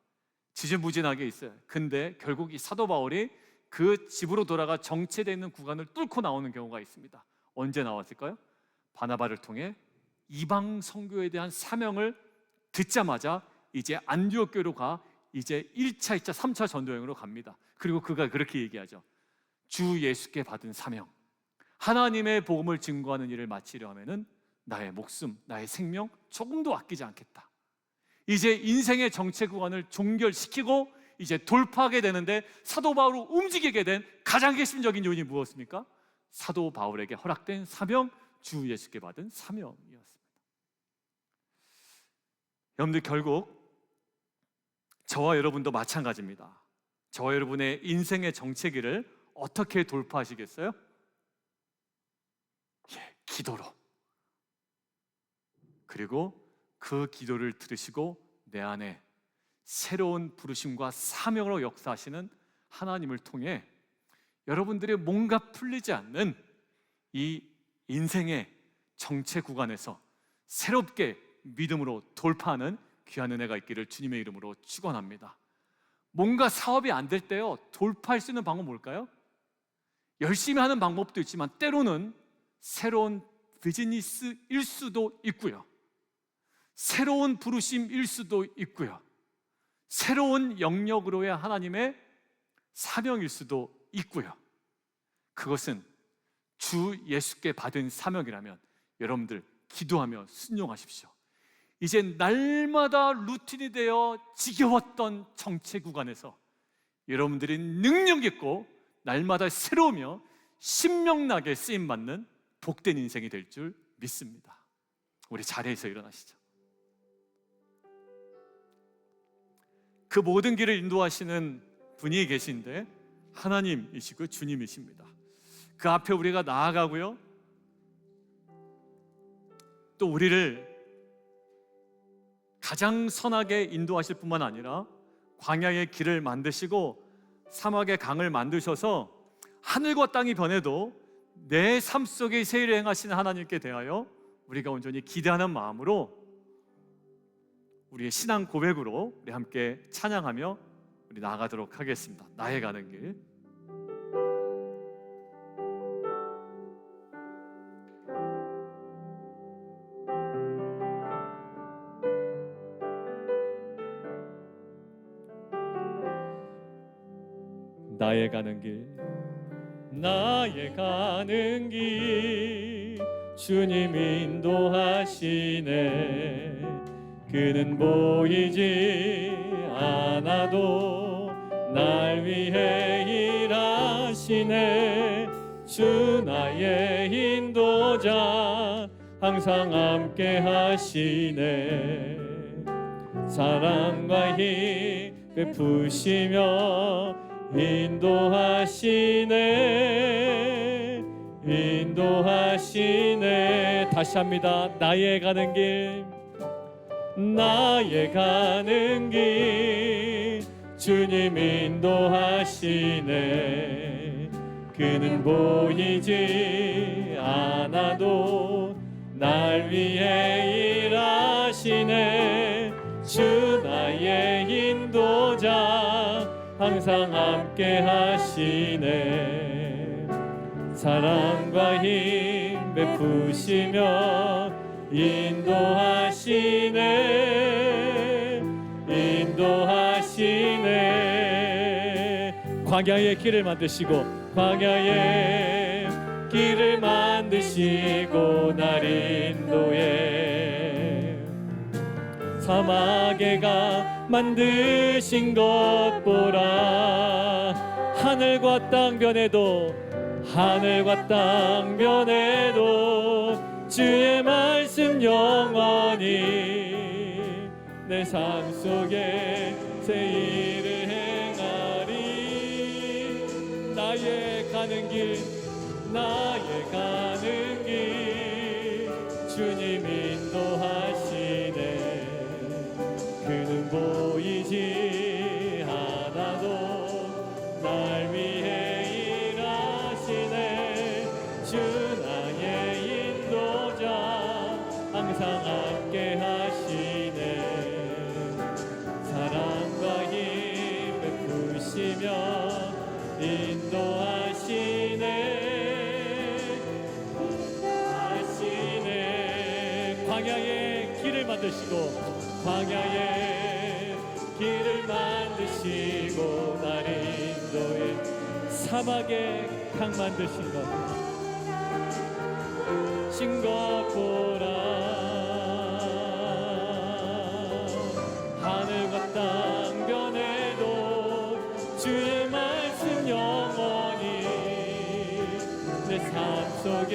지지부진하게 있어요. 근데 결국 이 사도 바울이 그 집으로 돌아가 정체되어 있는 구간을 뚫고 나오는 경우가 있습니다. 언제 나왔을까요? 바나바를 통해 이방 선교에 대한 사명을 듣자마자 이제 안디옥 교회로 가, 이제 1차, 2차, 3차 전도여행으로 갑니다. 그리고 그가 그렇게 얘기하죠. 주 예수께 받은 사명, 하나님의 복음을 증거하는 일을 마치려 하면은 나의 목숨, 나의 생명 조금도 아끼지 않겠다. 이제 인생의 정체 구간을 종결시키고 이제 돌파하게 되는데, 사도 바울을 움직이게 된 가장 핵심적인 요인이 무엇입니까? 사도 바울에게 허락된 사명, 주 예수께 받은 사명이었습니다. 여러분들, 결국 저와 여러분도 마찬가지입니다. 저와 여러분의 인생의 정체기를 어떻게 돌파하시겠어요? 기도로. 그리고 그 기도를 들으시고 내 안에 새로운 부르심과 사명으로 역사하시는 하나님을 통해 여러분들의 뭔가 풀리지 않는 이 인생의 정체 구간에서 새롭게 믿음으로 돌파하는 귀한 은혜가 있기를 주님의 이름으로 축원합니다. 뭔가 사업이 안 될 때요, 돌파할 수 있는 방법은 뭘까요? 열심히 하는 방법도 있지만 때로는 새로운 비즈니스일 수도 있고요, 새로운 부르심일 수도 있고요, 새로운 영역으로의 하나님의 사명일 수도 있고요. 그것은 주 예수께 받은 사명이라면 여러분들 기도하며 순종하십시오. 이제 날마다 루틴이 되어 지겨웠던 정체 구간에서 여러분들이 능력 있고 날마다 새로우며 신명나게 쓰임받는 복된 인생이 될 줄 믿습니다. 우리 자리에서 일어나시죠. 그 모든 길을 인도하시는 분이 계신데 하나님이시고 주님이십니다. 그 앞에 우리가 나아가고요, 또 우리를 가장 선하게 인도하실 뿐만 아니라 광야의 길을 만드시고 사막의 강을 만드셔서 하늘과 땅이 변해도 내 삶 속에 세일을 행하시는 하나님께 대하여 우리가 온전히 기대하는 마음으로 우리의 신앙 고백으로 우리 함께 찬양하며 우리 나아가도록 하겠습니다. 나의 가는 길. 나의 가는 길, 나의 가는 길, 주님 인도하시네. 그는 보이지 않아도 날 위해 일하시네. 주 나의 인도자, 항상 함께 하시네. 사랑과 힘 베푸시며 인도하시네, 인도하시네. 다시 합니다. 나의 가는 길, 나의 가는 길, 주님 인도하시네. 그는 보이지 않아도 날 위해 일하시네. 주 나의 인도자, 항상 함께 하시네. 사랑과 힘 베푸시며 인도하시네, 인도하시네. 광야의 길을 만드시고 광야의 길을 만드시고 날 인도해 사막에 가 만드신 것 보라 하늘과 땅 변해도 하늘과 땅 변해도 주의 말씀 영원히 내 삶 속에 새 일을 행하리 나의 가는 길 나의 가는 길 주님 인도하시네 그는 보이지 않아도 날 위해 일하시네 주 나의 인도자 항상 함께 하시네 사랑과 힘 베푸시며 인도하시네 광야의 길을 만드시고 광야의 길을 만드시고 날 인도해 사막에 강 만드신 것 보라 하늘과 땅 변해도 주의 말씀 영원히 내 삶 속에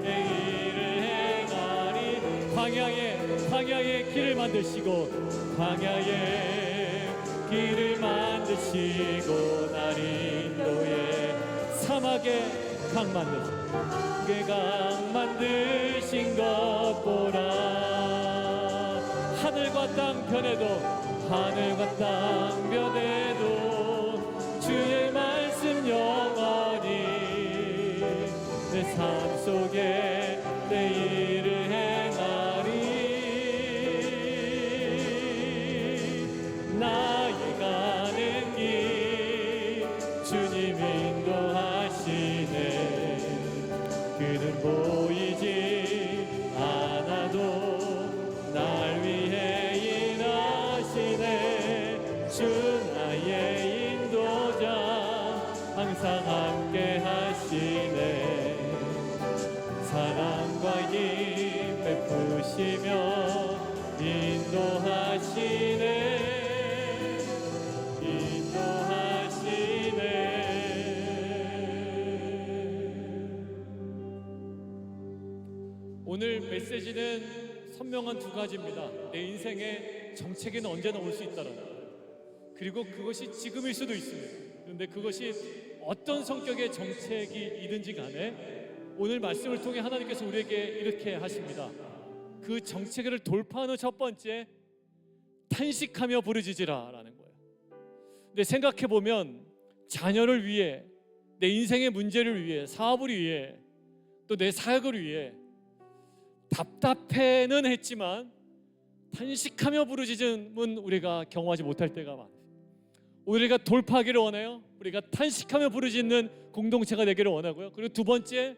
내 일을 행하리 광야의 길을 만드시고 광야의 길을 만드시고 날 인도해 사막에 강 만드시고 강 만드신 것 보라 하늘과 땅 변해도 하늘과 땅 변해도 주의 말씀 영원히 내 삶 속에 내 일을 행하리 나의 가는 길 주님 인도하시네 그는 보이지 않아도 날 위해 일하시네 주 나의 인도자 항상 함께 하시네 사랑과 힘 베푸시며 인도하시네 오늘 메시지는 선명한 두 가지입니다. 내 인생의 정체기는 언제나 올 수 있다는 것. 그리고 그것이 지금일 수도 있습니다. 그런데 그것이 어떤 성격의 정체기이든지 간에 오늘 말씀을 통해 하나님께서 우리에게 이렇게 하십니다. 그 정체기를 돌파하는 첫 번째 탄식하며 부르짖으라 라는 거예요. 근데 생각해보면 자녀를 위해 내 인생의 문제를 위해 사업을 위해 또 내 사역을 위해 답답해는 했지만 탄식하며 부르짖음은 우리가 경험하지 못할 때가 많아요. 우리가 돌파하기를 원해요. 우리가 탄식하며 부르짖는 공동체가 되기를 원하고요. 그리고 두 번째,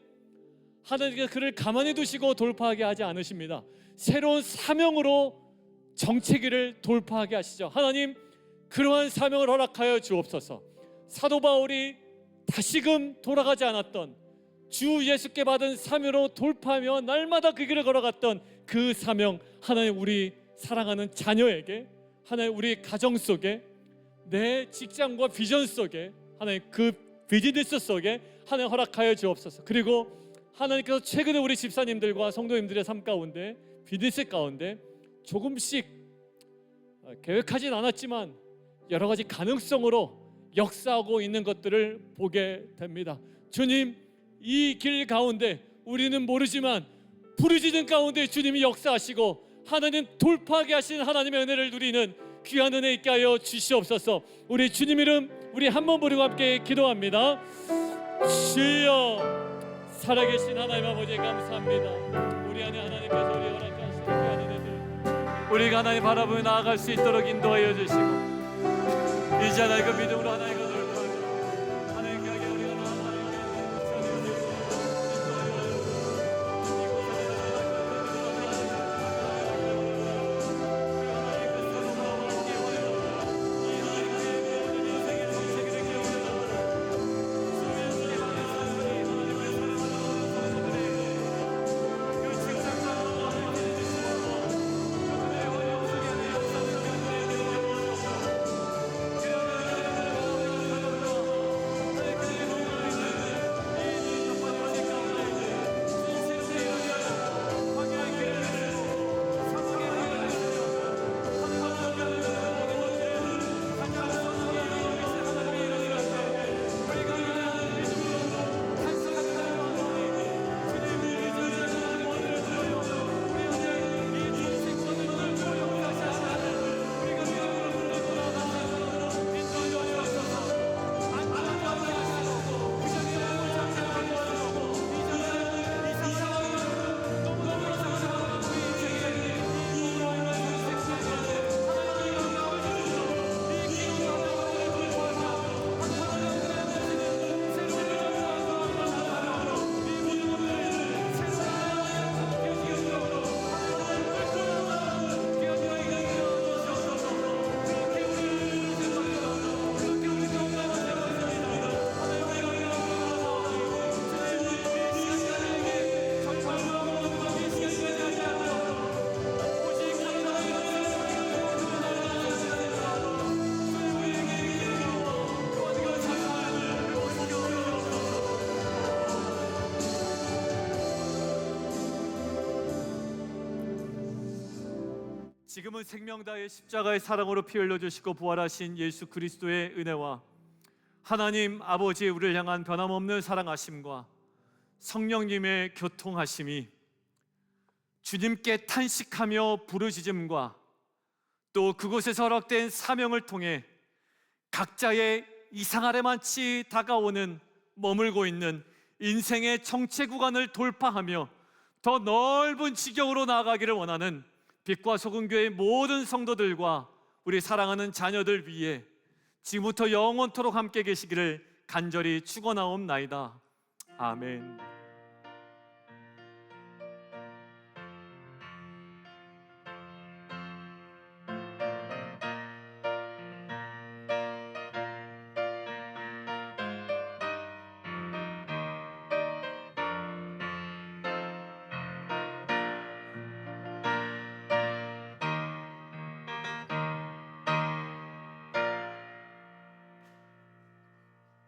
하나님께서 그를 가만히 두시고 돌파하게 하지 않으십니다. 새로운 사명으로 정체기를 돌파하게 하시죠. 하나님, 그러한 사명을 허락하여 주옵소서. 사도 바울이 다시금 돌아가지 않았던 주 예수께 받은 사명으로 돌파하며 날마다 그 길을 걸어갔던 그 사명, 하나님 우리 사랑하는 자녀에게, 하나님 우리 가정 속에, 내 직장과 비전 속에, 하나님 그 비즈니스 속에 하나님 허락하여 주옵소서. 그리고 하나님께서 최근에 우리 집사님들과 성도님들의 삶 가운데, 비즈니스 가운데 조금씩 계획하진 않았지만 여러 가지 가능성으로 역사하고 있는 것들을 보게 됩니다. 주님, 이 길 가운데 우리는 모르지만 부르짖는 가운데 주님이 역사하시고 하나님 돌파하게 하신 하나님의 은혜를 누리는 귀한 은혜 있게 하여 주시옵소서. 우리 주님 이름 우리 한 번 부르고 함께 기도합니다. 주여, 살아계신 하나님 아버지 감사합니다. 우리 안에 하나님께서 우리 허락하시는 귀한 은혜들 우리가 하나님 바라보며 나아갈 수 있도록 인도하여 주시고, 이제 하나님 그 믿음으로 하나님 지금은 생명 다해 십자가의 사랑으로 피 흘려주시고 부활하신 예수 그리스도의 은혜와 하나님 아버지의 우리를 향한 변함없는 사랑하심과 성령님의 교통하심이 주님께 탄식하며 부르짖음과 또 그곳에서 허락된 사명을 통해 각자의 이상 아래만치 다가오는 머물고 있는 인생의 정체 구간을 돌파하며 더 넓은 지경으로 나아가기를 원하는 빛과 소금 교회의 모든 성도들과 우리 사랑하는 자녀들 위해 지금부터 영원토록 함께 계시기를 간절히 축원하옵나이다. 아멘.